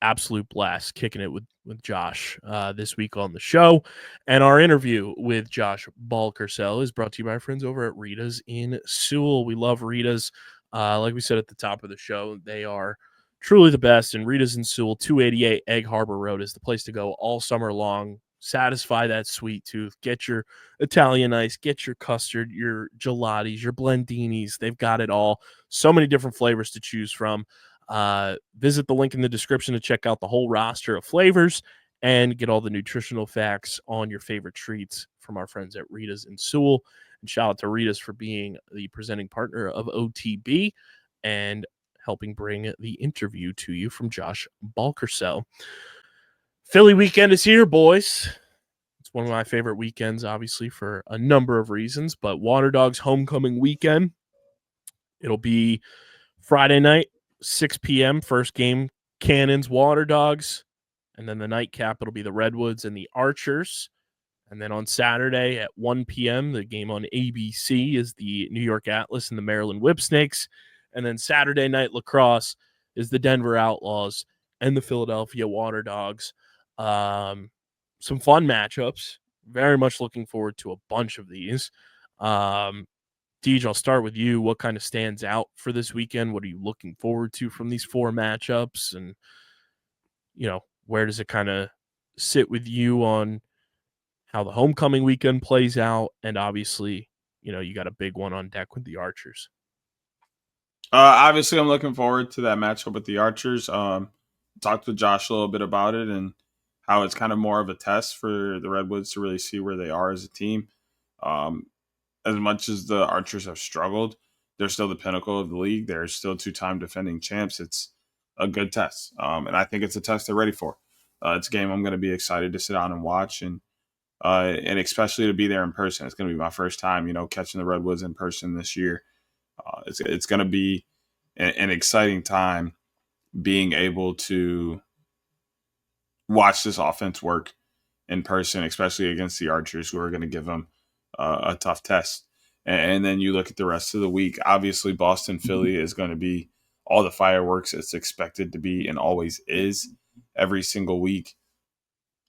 Absolute blast kicking it with Josh this week on the show. And our interview with Josh Balcarcel is brought to you by our friends over at Rita's in Sewell. We love Rita's. Like we said at the top of the show, they are truly the best. And Rita's in Sewell, 288 Egg Harbor Road is the place to go all summer long. Satisfy that sweet tooth. Get your Italian ice, get your custard, your gelatis, your blendinis. They've got it all. So many different flavors to choose from. Visit the link in the description to check out the whole roster of flavors and get all the nutritional facts on your favorite treats from our friends at Rita's in Sewell. And shout out to Rita's for being the presenting partner of OTB and helping bring the interview to you from Josh Balcarcel. Philly weekend is here, boys. It's one of my favorite weekends, obviously, for a number of reasons, but Water Dogs homecoming weekend. It'll be Friday night, 6 p.m., first game, Cannons, Water Dogs. And then the nightcap, it'll be the Redwoods and the Archers. And then on Saturday at 1 p.m., the game on ABC is the New York Atlas and the Maryland Whipsnakes. And then Saturday night lacrosse is the Denver Outlaws and the Philadelphia Water Dogs. Some fun matchups. Very much looking forward to a bunch of these. Deej, I'll start with you. What kind of stands out for this weekend? What are you looking forward to from these 4 matchups? And, where does it kind of sit with you on how the homecoming weekend plays out? And obviously, you got a big one on deck with the Archers. Obviously, I'm looking forward to that matchup with the Archers. Talked with Josh a little bit about it and how it's kind of more of a test for the Redwoods to really see where they are as a team. As much as the Archers have struggled, they're still the pinnacle of the league. They're still 2-time defending champs. It's a good test. And I think it's a test they're ready for. It's a game I'm going to be excited to sit down and watch and especially to be there in person. It's going to be my first time, catching the Redwoods in person this year. It's going to be an exciting time being able to watch this offense work in person, especially against the Archers, who are going to give them a tough test. And then you look at the rest of the week. Obviously, Boston Philly is going to be all the fireworks it's expected to be and always is every single week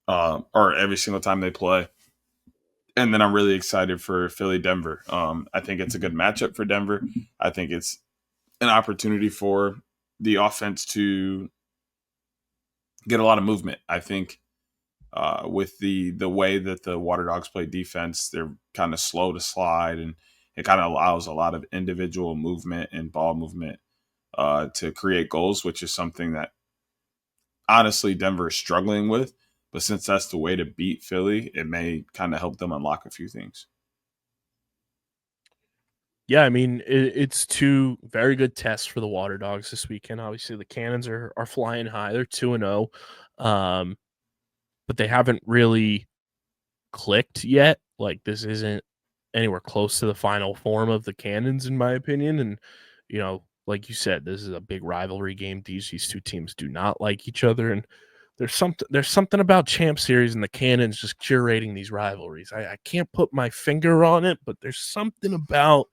or every single time they play. And then I'm really excited for Philly Denver. I think it's a good matchup for Denver. I think it's an opportunity for the offense to get a lot of movement. I think with the way that the Water Dogs play defense, they're kind of slow to slide, and it kind of allows a lot of individual movement and ball movement to create goals, which is something that honestly Denver is struggling with. But since that's the way to beat Philly, it may kind of help them unlock a few things. Yeah, I mean, it's 2 very good tests for the Water Dogs this weekend. Obviously, the Cannons are flying high. They're 2-0. But they haven't really clicked yet. Like, this isn't anywhere close to the final form of the Cannons, in my opinion. And, like you said, this is a big rivalry game. These 2 teams do not like each other. And there's something about Champ Series and the Cannons just curating these rivalries. I can't put my finger on it, but there's something about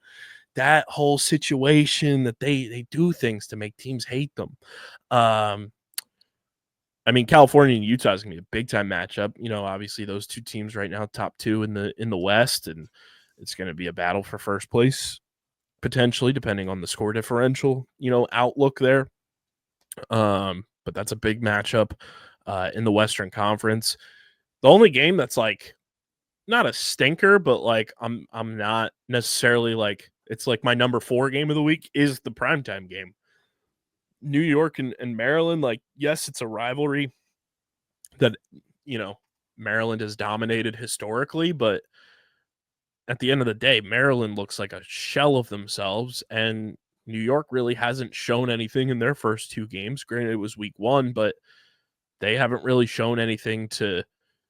that whole situation that they do things to make teams hate them. I mean, California and Utah is going to be a big-time matchup. You know, obviously those two teams right now, top two in the West, and it's going to be a battle for first place, potentially, depending on the score differential, outlook there. But that's a big matchup in the Western Conference. The only game that's like not a stinker, but like I'm not necessarily like it's like my number 4 game of the week is the primetime game. New York and Maryland, like, yes, it's a rivalry that, Maryland has dominated historically, but at the end of the day, Maryland looks like a shell of themselves, and New York really hasn't shown anything in their first 2 games. Granted, it was week 1, but they haven't really shown anything to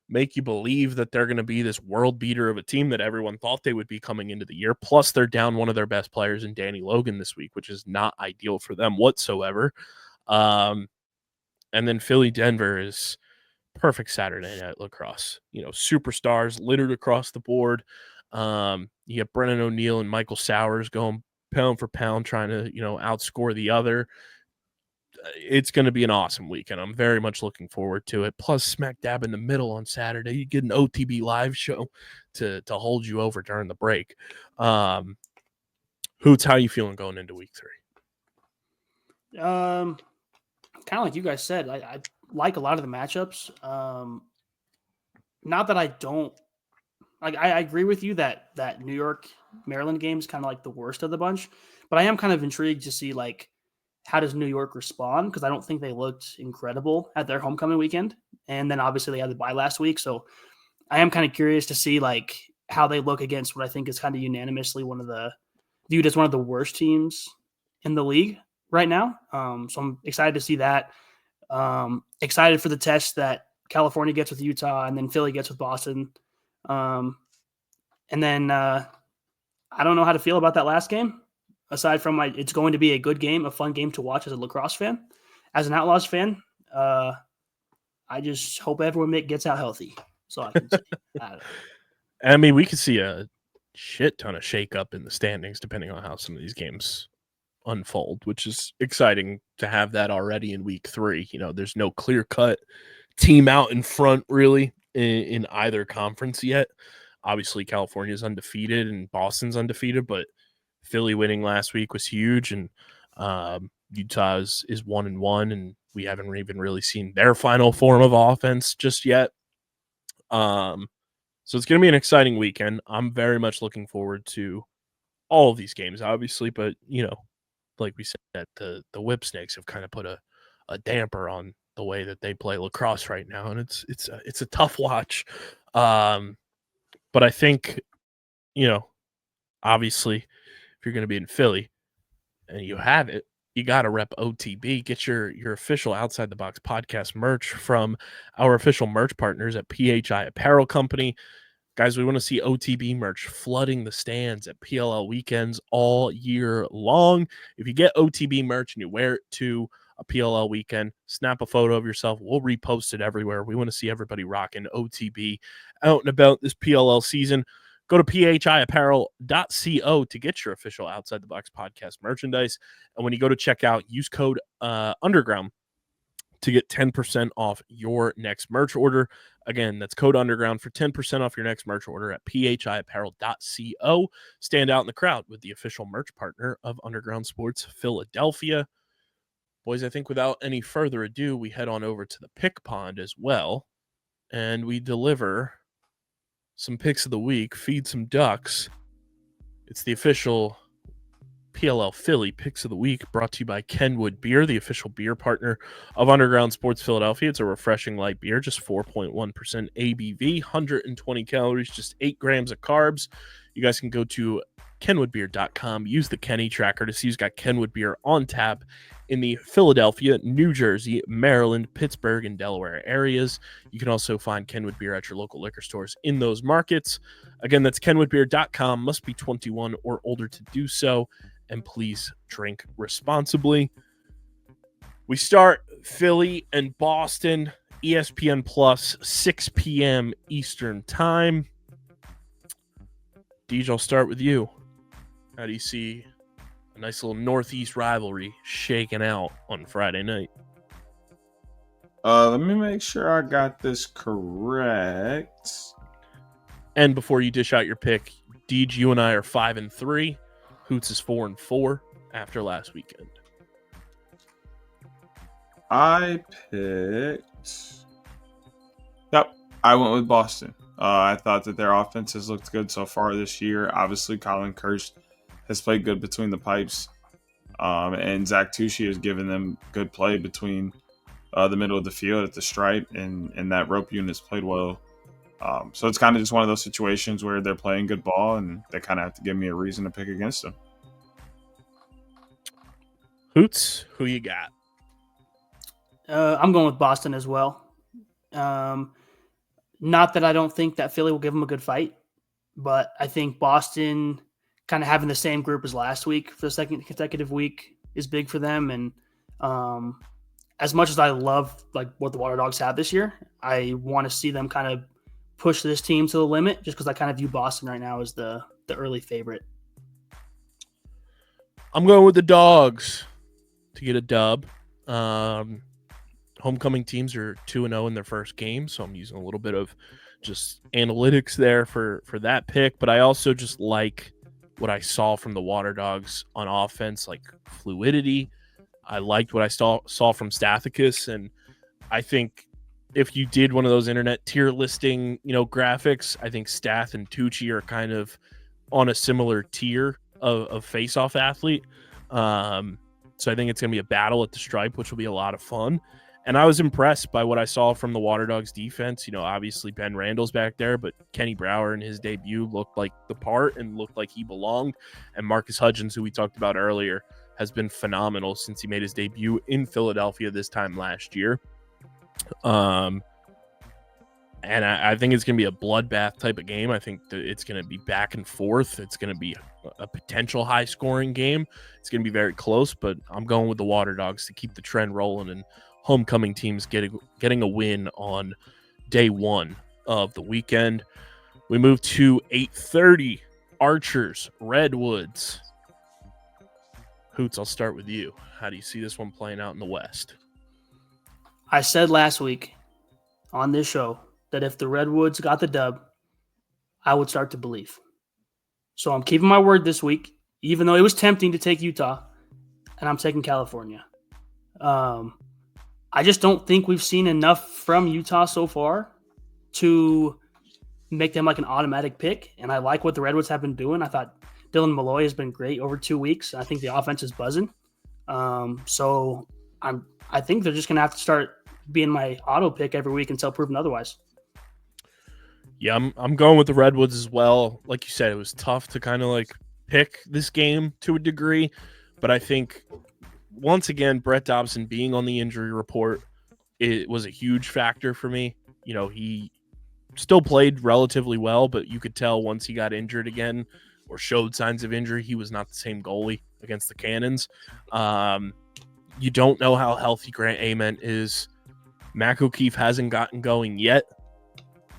make you believe that they're going to be this world beater of a team that everyone thought they would be coming into the year. Plus, they're down one of their best players in Danny Logan this week, which is not ideal for them whatsoever. And then Philly-Denver is perfect Saturday night lacrosse. Superstars littered across the board. You have Brennan O'Neill and Michael Sowers going pound for pound, trying to, outscore the other. It's going to be an awesome weekend. I'm very much looking forward to it. Plus, smack dab in the middle on Saturday, you get an OTB live show to hold you over during the break. Hoots, how are you feeling going into week 3? Kind of like you guys said, I like a lot of the matchups. Not that I don't like. I agree with you that New York Maryland game is kind of like the worst of the bunch, but I am kind of intrigued to see like how does New York respond, because I don't think they looked incredible at their homecoming weekend, and then obviously they had the bye last week, so I am kind of curious to see like how they look against what I think is kind of unanimously viewed as one of the worst teams in the league right now. So I'm excited to see that. Excited for the test that California gets with Utah and then Philly gets with Boston. And then I don't know how to feel about that last game, aside from it's going to be a good game, a fun game to watch as a lacrosse fan. As an Outlaws fan, I just hope everyone gets out healthy. So I can say. I mean, we could see a shit ton of shakeup in the standings depending on how some of these games unfold, which is exciting to have that already in week 3. There's no clear-cut team out in front really in either conference yet. Obviously, California's undefeated and Boston's undefeated, but Philly winning last week was huge, and Utah is 1-1, and we haven't even really seen their final form of offense just yet. So it's going to be an exciting weekend. I'm very much looking forward to all of these games, obviously, but like we said, the Whip Snakes have kind of put a damper on the way that they play lacrosse right now, and it's a tough watch. But I think, obviously, if you're going to be in Philly and you have it, you got to rep OTB. Get your official Outside the Box podcast merch from our official merch partners at PHI Apparel Company. Guys, we want to see OTB merch flooding the stands at PLL weekends all year long. If you get OTB merch and you wear it to a PLL weekend, snap a photo of yourself. We'll repost it everywhere. We want to see everybody rocking OTB out and about this PLL season. Go to phiapparel.co to get your official Outside the Box podcast merchandise. And when you go to checkout, use code Underground to get 10% off your next merch order. Again, that's code Underground for 10% off your next merch order at phiapparel.co. Stand out in the crowd with the official merch partner of Underground Sports Philadelphia. Boys, I think without any further ado, we head on over to the pick pond as well, and we deliver some picks of the week, feed some ducks. It's the official PLL Philly Picks of the Week, brought to you by Kenwood Beer, the official beer partner of Underground Sports Philadelphia. It's a refreshing light beer, just 4.1% ABV, 120 calories, just 8 grams of carbs. You guys can go to kenwoodbeer.com, use the Kenny tracker to see who's got Kenwood Beer on tap in the Philadelphia, New Jersey, Maryland, Pittsburgh, and Delaware areas. You can also find Kenwood Beer at your local liquor stores in those markets. Again, that's kenwoodbeer.com. Must be 21 or older to do so. And please drink responsibly. We start Philly and Boston, ESPN Plus, 6 p.m. Eastern Time. Deej, I'll start with you. How do you see a nice little Northeast rivalry shaking out on Friday night? Let me make sure I got this correct. And before you dish out your pick, Deej, you and I are 5-3. Hoots is 4-4 after last weekend. I picked. Yep, I went with Boston. I thought that their offense has looked good so far this year. Obviously, Colin Kirsch has played good between the pipes, and Zach Tucci has given them good play between the middle of the field at the stripe, and that rope unit's played well. So it's kind of just one of those situations where they're playing good ball, and they kind of have to give me a reason to pick against them. Hoots, who you got? I'm going with Boston as well. Not that I don't think that Philly will give them a good fight, but I think Boston kind of having the same group as last week for the second consecutive week is big for them. And as much as I love like what the Water Dogs have this year, I want to see them kind of push this team to the limit just because I kind of view Boston right now as the early favorite. I'm going with the Dogs to get a dub. Homecoming teams are 2-0 in their first game, so I'm using a little bit of just analytics there for that pick. But I also just like what I saw from the Water Dogs on offense, like fluidity. I liked what I saw from Stathicus, and I think if you did one of those internet tier listing, graphics, I think Stath and Tucci are kind of on a similar tier of face-off athlete. So I think it's going to be a battle at the stripe, which will be a lot of fun. And I was impressed by what I saw from the Water Dogs defense. Obviously Ben Randall's back there, but Kenny Brower in his debut looked like the part and looked like he belonged. And Marcus Hudgens, who we talked about earlier, has been phenomenal since he made his debut in Philadelphia this time last year. And I think it's going to be a bloodbath type of game. I think that it's going to be back and forth. It's going to be a potential high-scoring game. It's going to be very close, but I'm going with the Water Dogs to keep the trend rolling and homecoming teams getting a win on day one of the weekend. We move to 8:30, Archers, Redwoods. Hoots, I'll start with you. How do you see this one playing out in the West? I said last week on this show that if the Redwoods got the dub, I would start to believe. So I'm keeping my word this week, even though it was tempting to take Utah, and I'm taking California. I just don't think we've seen enough from Utah so far to make them like an automatic pick. And I like what the Redwoods have been doing. I thought Dylan Malloy has been great over 2 weeks. I think the offense is buzzing. So I think they're just going to have to start being my auto pick every week until proven otherwise. Yeah, I'm going with the Redwoods as well. Like you said, it was tough to kind of like pick this game to a degree, but I think once again, Brett Dobson being on the injury report, it was a huge factor for me. He still played relatively well, but you could tell once he got injured again or showed signs of injury, he was not the same goalie against the Cannons. You don't know how healthy Grant Ament is. Mac O'Keefe hasn't gotten going yet.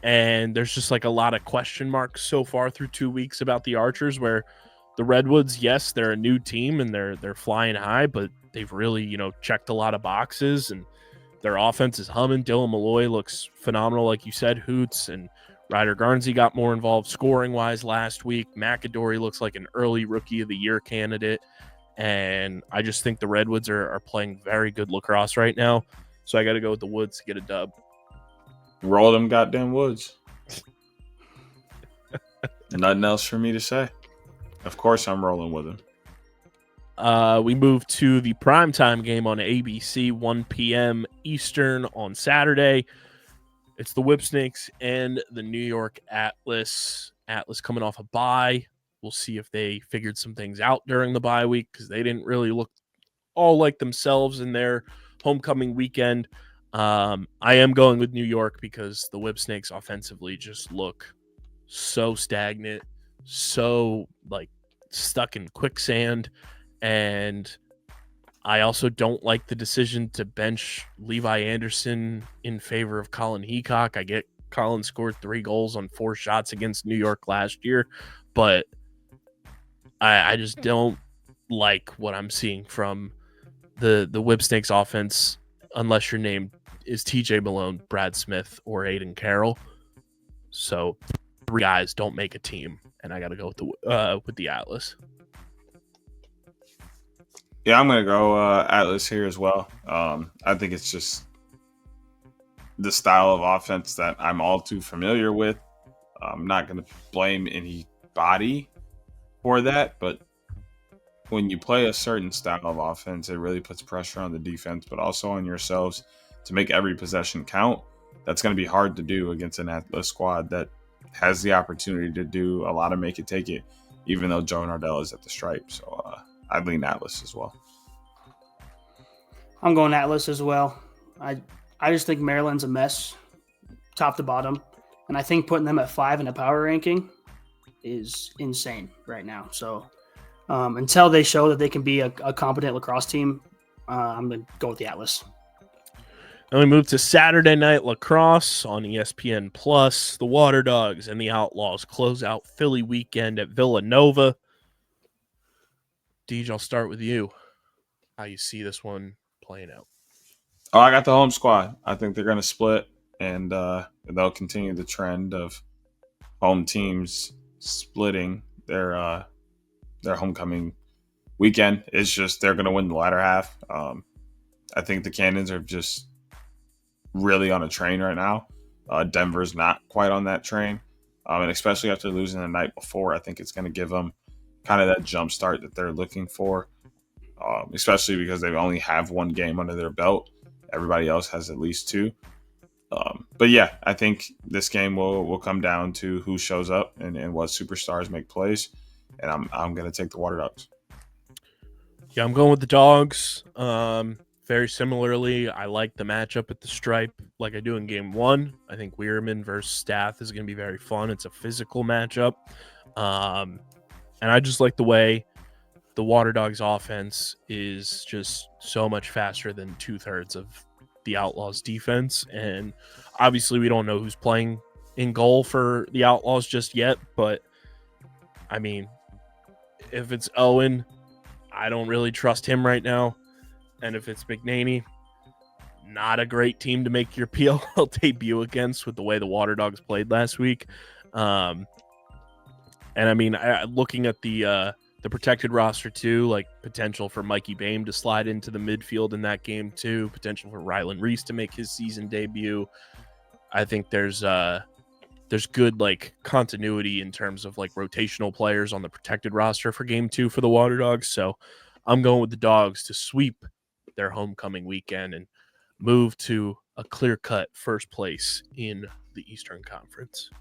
And there's just like a lot of question marks so far through 2 weeks about the Archers, where the Redwoods, yes, they're a new team and they're flying high, but they've really, checked a lot of boxes and their offense is humming. Dylan Malloy looks phenomenal, like you said, Hoots, and Ryder Garnsey got more involved scoring-wise last week. McAdory looks like an early Rookie of the Year candidate, and I just think the Redwoods are playing very good lacrosse right now, so I got to go with the Woods to get a dub. Roll them goddamn Woods. Nothing else for me to say. Of course I'm rolling with him. We move to the primetime game on ABC, 1 p.m. Eastern on Saturday. It's the Whipsnakes and the New York Atlas. Atlas coming off a bye. We'll see if they figured some things out during the bye week because they didn't really look all like themselves in their homecoming weekend. I am going with New York because the Whipsnakes offensively just look so stagnant, so like stuck in quicksand. And I also don't like the decision to bench Levi Anderson in favor of Colin Heacock. I get Colin scored 3 goals on 4 shots against New York last year, but I just don't like what I'm seeing from the Whipsnakes offense unless you're named is TJ Malone, Brad Smith, or Aiden Carroll. So 3 guys don't make a team, and I got to go with the Atlas. Yeah, I'm going to go Atlas here as well. I think it's just the style of offense that I'm all too familiar with. I'm not going to blame anybody for that, but when you play a certain style of offense, it really puts pressure on the defense, but also on yourselves to make every possession count. That's going to be hard to do against an Atlas squad that has the opportunity to do a lot of make it take it, even though Joe Nardell is at the stripe. So I'd lean Atlas as well. I'm going Atlas as well. I just think Maryland's a mess, top to bottom. And I think putting them at 5 in a power ranking is insane right now. So until they show that they can be a competent lacrosse team, I'm going to go with the Atlas. And we move to Saturday Night Lacrosse on ESPN Plus. The Water Dogs and the Outlaws close out Philly weekend at Villanova. Deej, I'll start with you. How you see this one playing out? Oh, I got the home squad. I think they're going to split, and they'll continue the trend of home teams splitting their homecoming weekend. It's just they're going to win the latter half. I think the Cannons are just really on a train right now. Denver's not quite on that train, and especially after losing the night before, I think it's going to give them kind of that jump start that they're looking for, especially because they only have 1 game under their belt. Everybody else has at least 2. But yeah, I think this game will come down to who shows up and what superstars make plays, and I'm going to take the Water Dogs. Yeah, I'm going with the Dogs. Very similarly, I like the matchup at the stripe like I do in game 1. I think Wierman versus Stath is going to be very fun. It's a physical matchup. And I just like the way the Water Dogs offense is just so much faster than 2/3 of the Outlaws defense. And obviously we don't know who's playing in goal for the Outlaws just yet. But, I mean, if it's Owen, I don't really trust him right now. And if it's McNaney, not a great team to make your PLL debut against with the way the Water Dogs played last week. And I mean, looking at the protected roster too, like potential for Mikey Boehm to slide into the midfield in that game too, potential for Rylan Reese to make his season debut. I think there's good like continuity in terms of like rotational players on the protected roster for game 2 for the Water Dogs. So I'm going with the Dogs to sweep their homecoming weekend and move to a clear-cut first place in the Eastern Conference.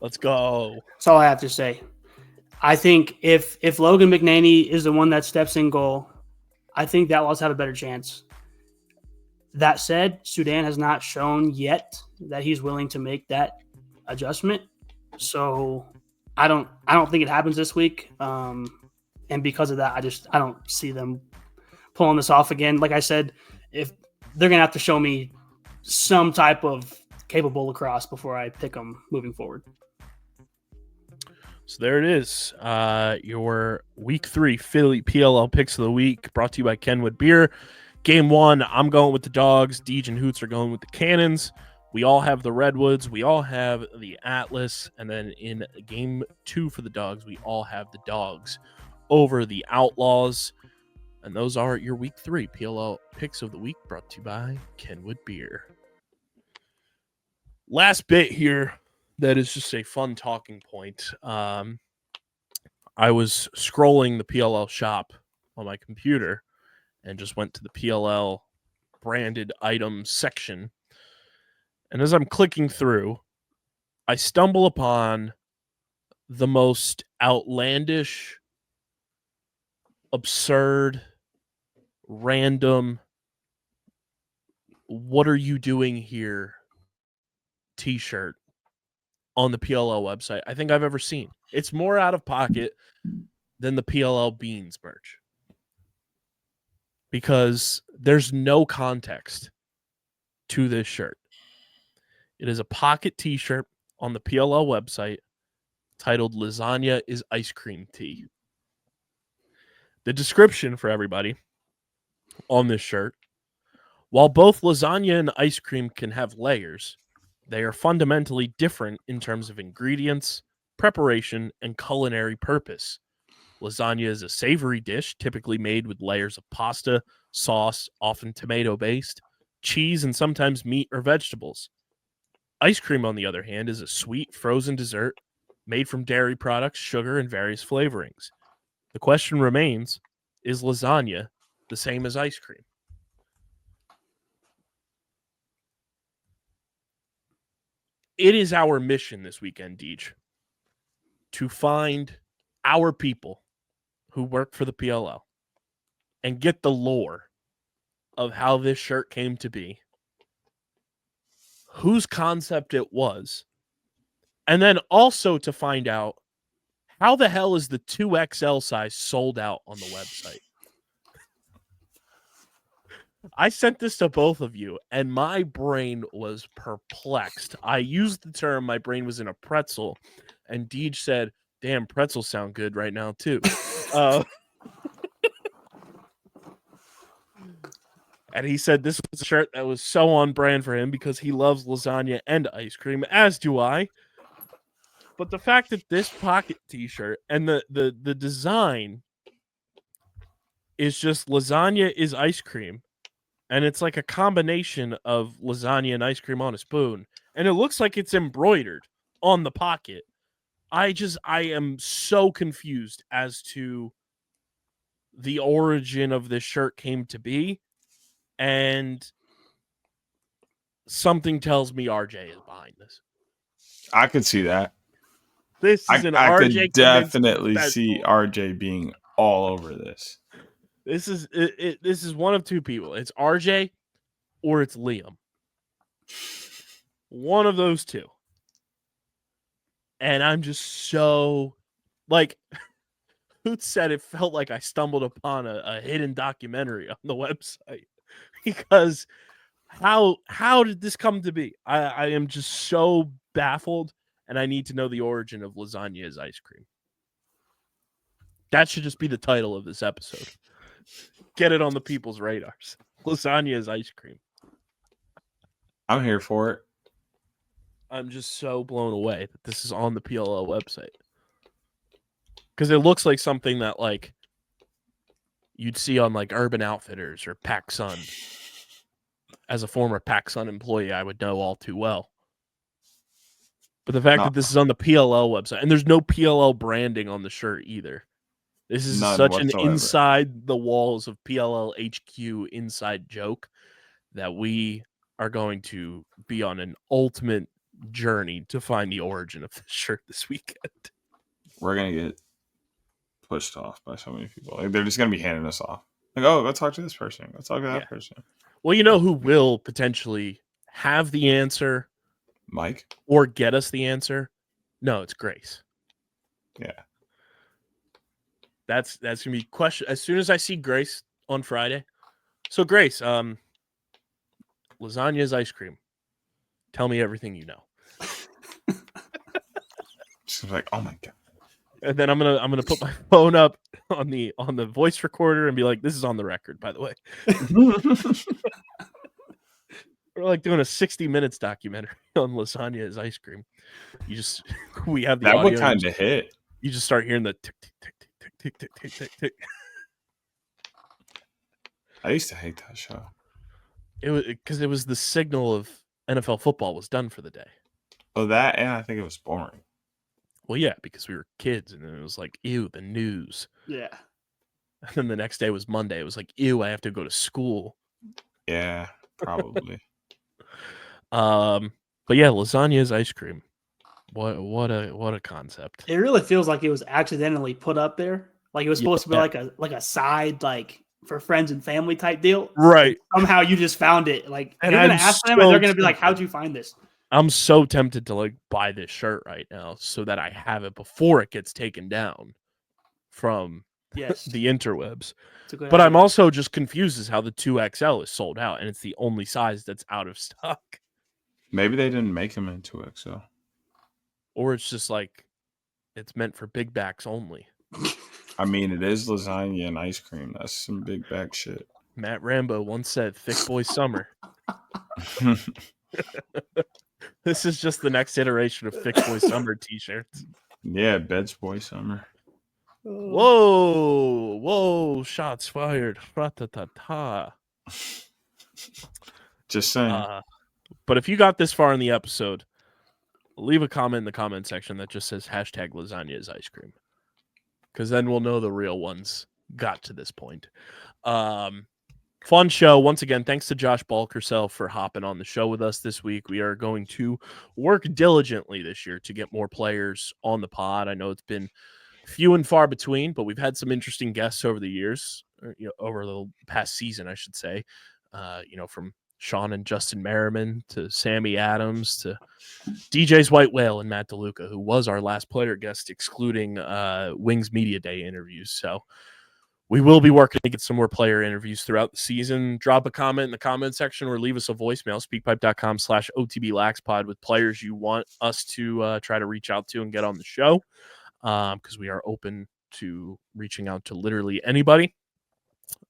Let's go. That's all I have to say. I think if Logan McNaney is the one that steps in goal, I think the Outlaws have a better chance. That said, Sudan has not shown yet that he's willing to make that adjustment. So I don't think it happens this week. And because of that, I don't see them pulling this off again. Like I said, if they're going to have to show me some type of capable lacrosse before I pick them moving forward. So there it is. Your week 3 Philly PLL picks of the week brought to you by Kenwood Beer. Game 1, I'm going with the Dogs. Deej and Hoots are going with the Cannons. We all have the Redwoods. We all have the Atlas. And then in game 2 for the Dogs, we all have the Dogs over the Outlaws. And those are your week 3 PLL picks of the week brought to you by Kenwood Beer. Last bit here that is just a fun talking point. I was scrolling the PLL shop on my computer and just went to the PLL branded items section. And as I'm clicking through, I stumble upon the most outlandish, absurd, random, what are you doing here t-shirt on the PLL website I think I've ever seen. It's more out of pocket than the PLL Beans merch because there's no context to this shirt. It is a pocket t-shirt on the PLL website titled Lasagna is Ice Cream Tea. The description for everybody on this shirt: while both lasagna and ice cream can have layers, they are fundamentally different in terms of ingredients, preparation, and culinary purpose. Lasagna is a savory dish typically made with layers of pasta, sauce, often tomato-based, cheese, and sometimes meat or vegetables. Ice cream, on the other hand, is a sweet, frozen dessert made from dairy products, sugar, and various flavorings. The question remains, is lasagna the same as ice cream? It is our mission this weekend, Deej, to find our people who work for the PLL and get the lore of how this shirt came to be, whose concept it was, and then also to find out how the hell is the 2XL size sold out on the website. I sent this to both of you, and my brain was perplexed. I used the term, my brain was in a pretzel, and Deej said, damn, pretzels sound good right now, too. And he said this was a shirt that was so on brand for him because he loves lasagna and ice cream, as do I. But the fact that this pocket t-shirt and the design is just lasagna is ice cream, and it's like a combination of lasagna and ice cream on a spoon, and it looks like it's embroidered on the pocket. I am so confused as to the origin of this shirt came to be, and something tells me RJ is behind this. I could see that. This is an I RJ could definitely see RJ being all over this. This is this is one of two people. It's RJ or it's Liam. One of those two. And I'm just so like Hoots said it felt like I stumbled upon a hidden documentary on the website. Because how did this come to be? I am just so baffled, and I need to know the origin of lasagna as ice cream. That should just be the title of this episode. Get it on the people's radars. Lasagna as ice cream. I'm here for it. I'm just so blown away that this is on the PLL website. Because it looks like something that like you'd see on like Urban Outfitters or PacSun. As a former PacSun employee, I would know all too well. But the fact that this is on the PLL website, and there's no PLL branding on the shirt either. This is None such whatsoever. an inside the walls of PLL HQ inside joke that we are going to be on an ultimate journey to find the origin of this shirt this weekend. We're going to get pushed off by so many people. Like, they're just going to be handing us off. Like, oh, go talk to this person. Go talk to that person. Well, you know who will potentially have the answer? Mike? Or get us the answer? No, it's Grace. Yeah. That's gonna be question as soon as I see Grace on Friday. So Grace, lasagna is ice cream. Tell me everything you know. She's like, oh my god. And then I'm gonna put my phone up on the voice recorder and be like, this is on the record, by the way. We're like doing a 60 minutes documentary on lasagna as ice cream. We have the that audio. would kind of hit. You just start hearing the tick, tick, tick, tick, tick, tick, tick, tick, tick, tick. I used to hate that show. It was because it was the signal of NFL football was done for the day. Oh, that, and I think it was boring. Well, yeah, because we were kids, and then it was like, ew, the news. Yeah. And then the next day was Monday. It was like, ew, I have to go to school. Yeah, probably. But yeah, lasagna is ice cream. What a concept. It really feels like it was accidentally put up there. Like it was supposed to be like a side, like for friends and family type deal. Right. Somehow you just found it. Like, and you're I'm gonna ask them, and they're gonna be like, "How'd you find this?" I'm so tempted to like buy this shirt right now so that I have it before it gets taken down from the interwebs. But idea. I'm also just confused as how the 2XL is sold out, and it's the only size that's out of stock. Maybe they didn't make them in 2XL. Or it's just like it's meant for big backs only. I mean, it is lasagna and ice cream. That's some big bag shit. Matt Rambo once said, thick boy summer. This is just the next iteration of thick boy summer t-shirts. Yeah, Beds Boy Summer. Whoa, shots fired. Ra-ta-ta-ta. Just saying. But if you got this far in the episode, leave a comment in the comment section that just says hashtag lasagna is ice cream. Because then we'll know the real ones got to this point. Fun show. Once again, thanks to Josh Balcarcel for hopping on the show with us this week. We are going to work diligently this year to get more players on the pod. I know it's been few and far between, but we've had some interesting guests over the years, over the past season, I should say. From Sean and Justin Merriman to Sammy Adams to DJ's White Whale and Matt DeLuca, who was our last player guest, excluding Wings Media Day interviews. So we will be working to get some more player interviews throughout the season. Drop a comment in the comment section or leave us a voicemail, speakpipe.com/OTBLaxPod, with players you want us to try to reach out to and get on the show, because we are open to reaching out to literally anybody.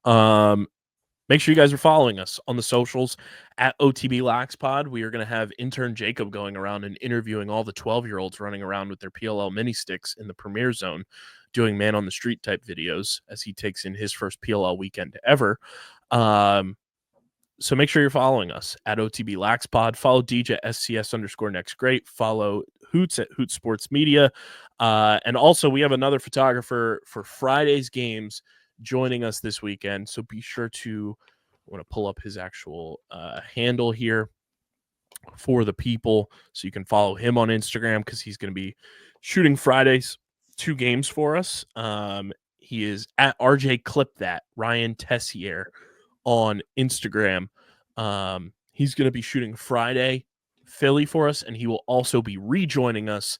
Make sure you guys are following us on the socials at OTBLaxPod. We are going to have intern Jacob going around and interviewing all the 12-year-olds running around with their PLL mini sticks in the Premier Zone, doing man on the street type videos as he takes in his first PLL weekend ever. So make sure you're following us at OTBLaxPod. Follow DJ at SCS_NextGreat. Follow Hoots at Hoots Sports Media. And also we have another photographer for Friday's games joining us this weekend. So be sure to, I want to pull up his actual handle here for the people so you can follow him on Instagram, because he's going to be shooting Fridays 2 games for us. He is at RJ Clip That, Ryan Tessier on Instagram. He's going to be shooting Friday Philly for us, and he will also be rejoining us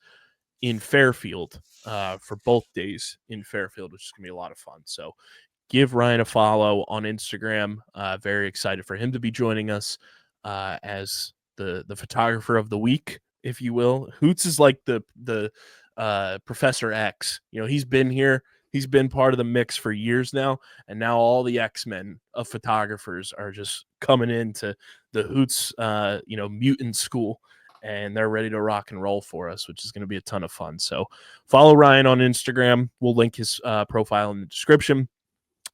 in Fairfield for both days in Fairfield, which is going to be a lot of fun. So give Ryan a follow on Instagram. Very excited for him to be joining us as the photographer of the week, if you will. Hoots is like the Professor X. He's been here. He's been part of the mix for years now, and now all the X-Men of photographers are just coming into the Hoots, mutant school, and they're ready to rock and roll for us, which is going to be a ton of fun. So follow Ryan on Instagram. We'll link his profile in the description.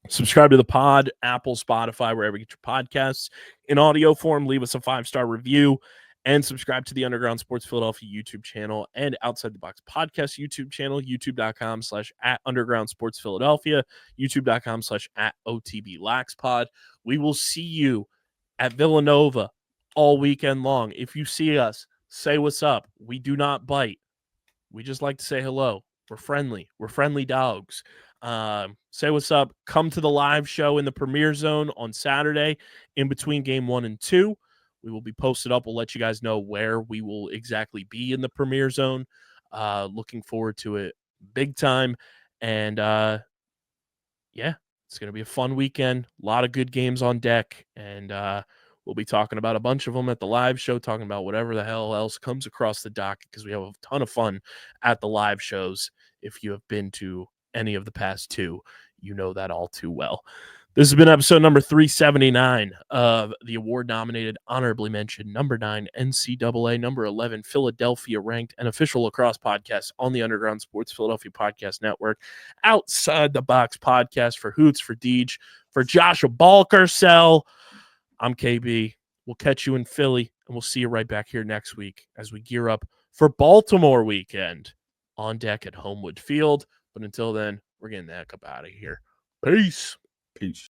Subscribe to the pod, Apple, Spotify, wherever you get your podcasts. In audio form, leave us a 5-star review. And subscribe to the Underground Sports Philadelphia YouTube channel and Outside the Box Podcast YouTube channel, youtube.com/@Underground Sports Philadelphia, youtube.com/@OTBLaxPod. We will see you at Villanova all weekend long. If you see us, say what's up. We do not bite. We just like to say hello. We're friendly. We're friendly dogs. Say what's up. Come to the live show in the Premier Zone on Saturday in between game 1 and 2. We will be posted up. We'll let you guys know where we will exactly be in the Premier Zone. Looking forward to it big time. And it's going to be a fun weekend. A lot of good games on deck. And we'll be talking about a bunch of them at the live show, talking about whatever the hell else comes across the docket, because we have a ton of fun at the live shows. If you have been to any of the past 2, you know that all too well. This has been episode number 379 of the award-nominated, honorably mentioned, number 9 NCAA, number 11 Philadelphia-ranked, and official lacrosse podcast on the Underground Sports Philadelphia Podcast Network. Outside the Box podcast for Hoots, for Deej, for Joshua Balcarcel. I'm KB. We'll catch you in Philly, and we'll see you right back here next week as we gear up for Baltimore weekend on deck at Homewood Field. But until then, we're getting the heck up out of here. Peace. Peace.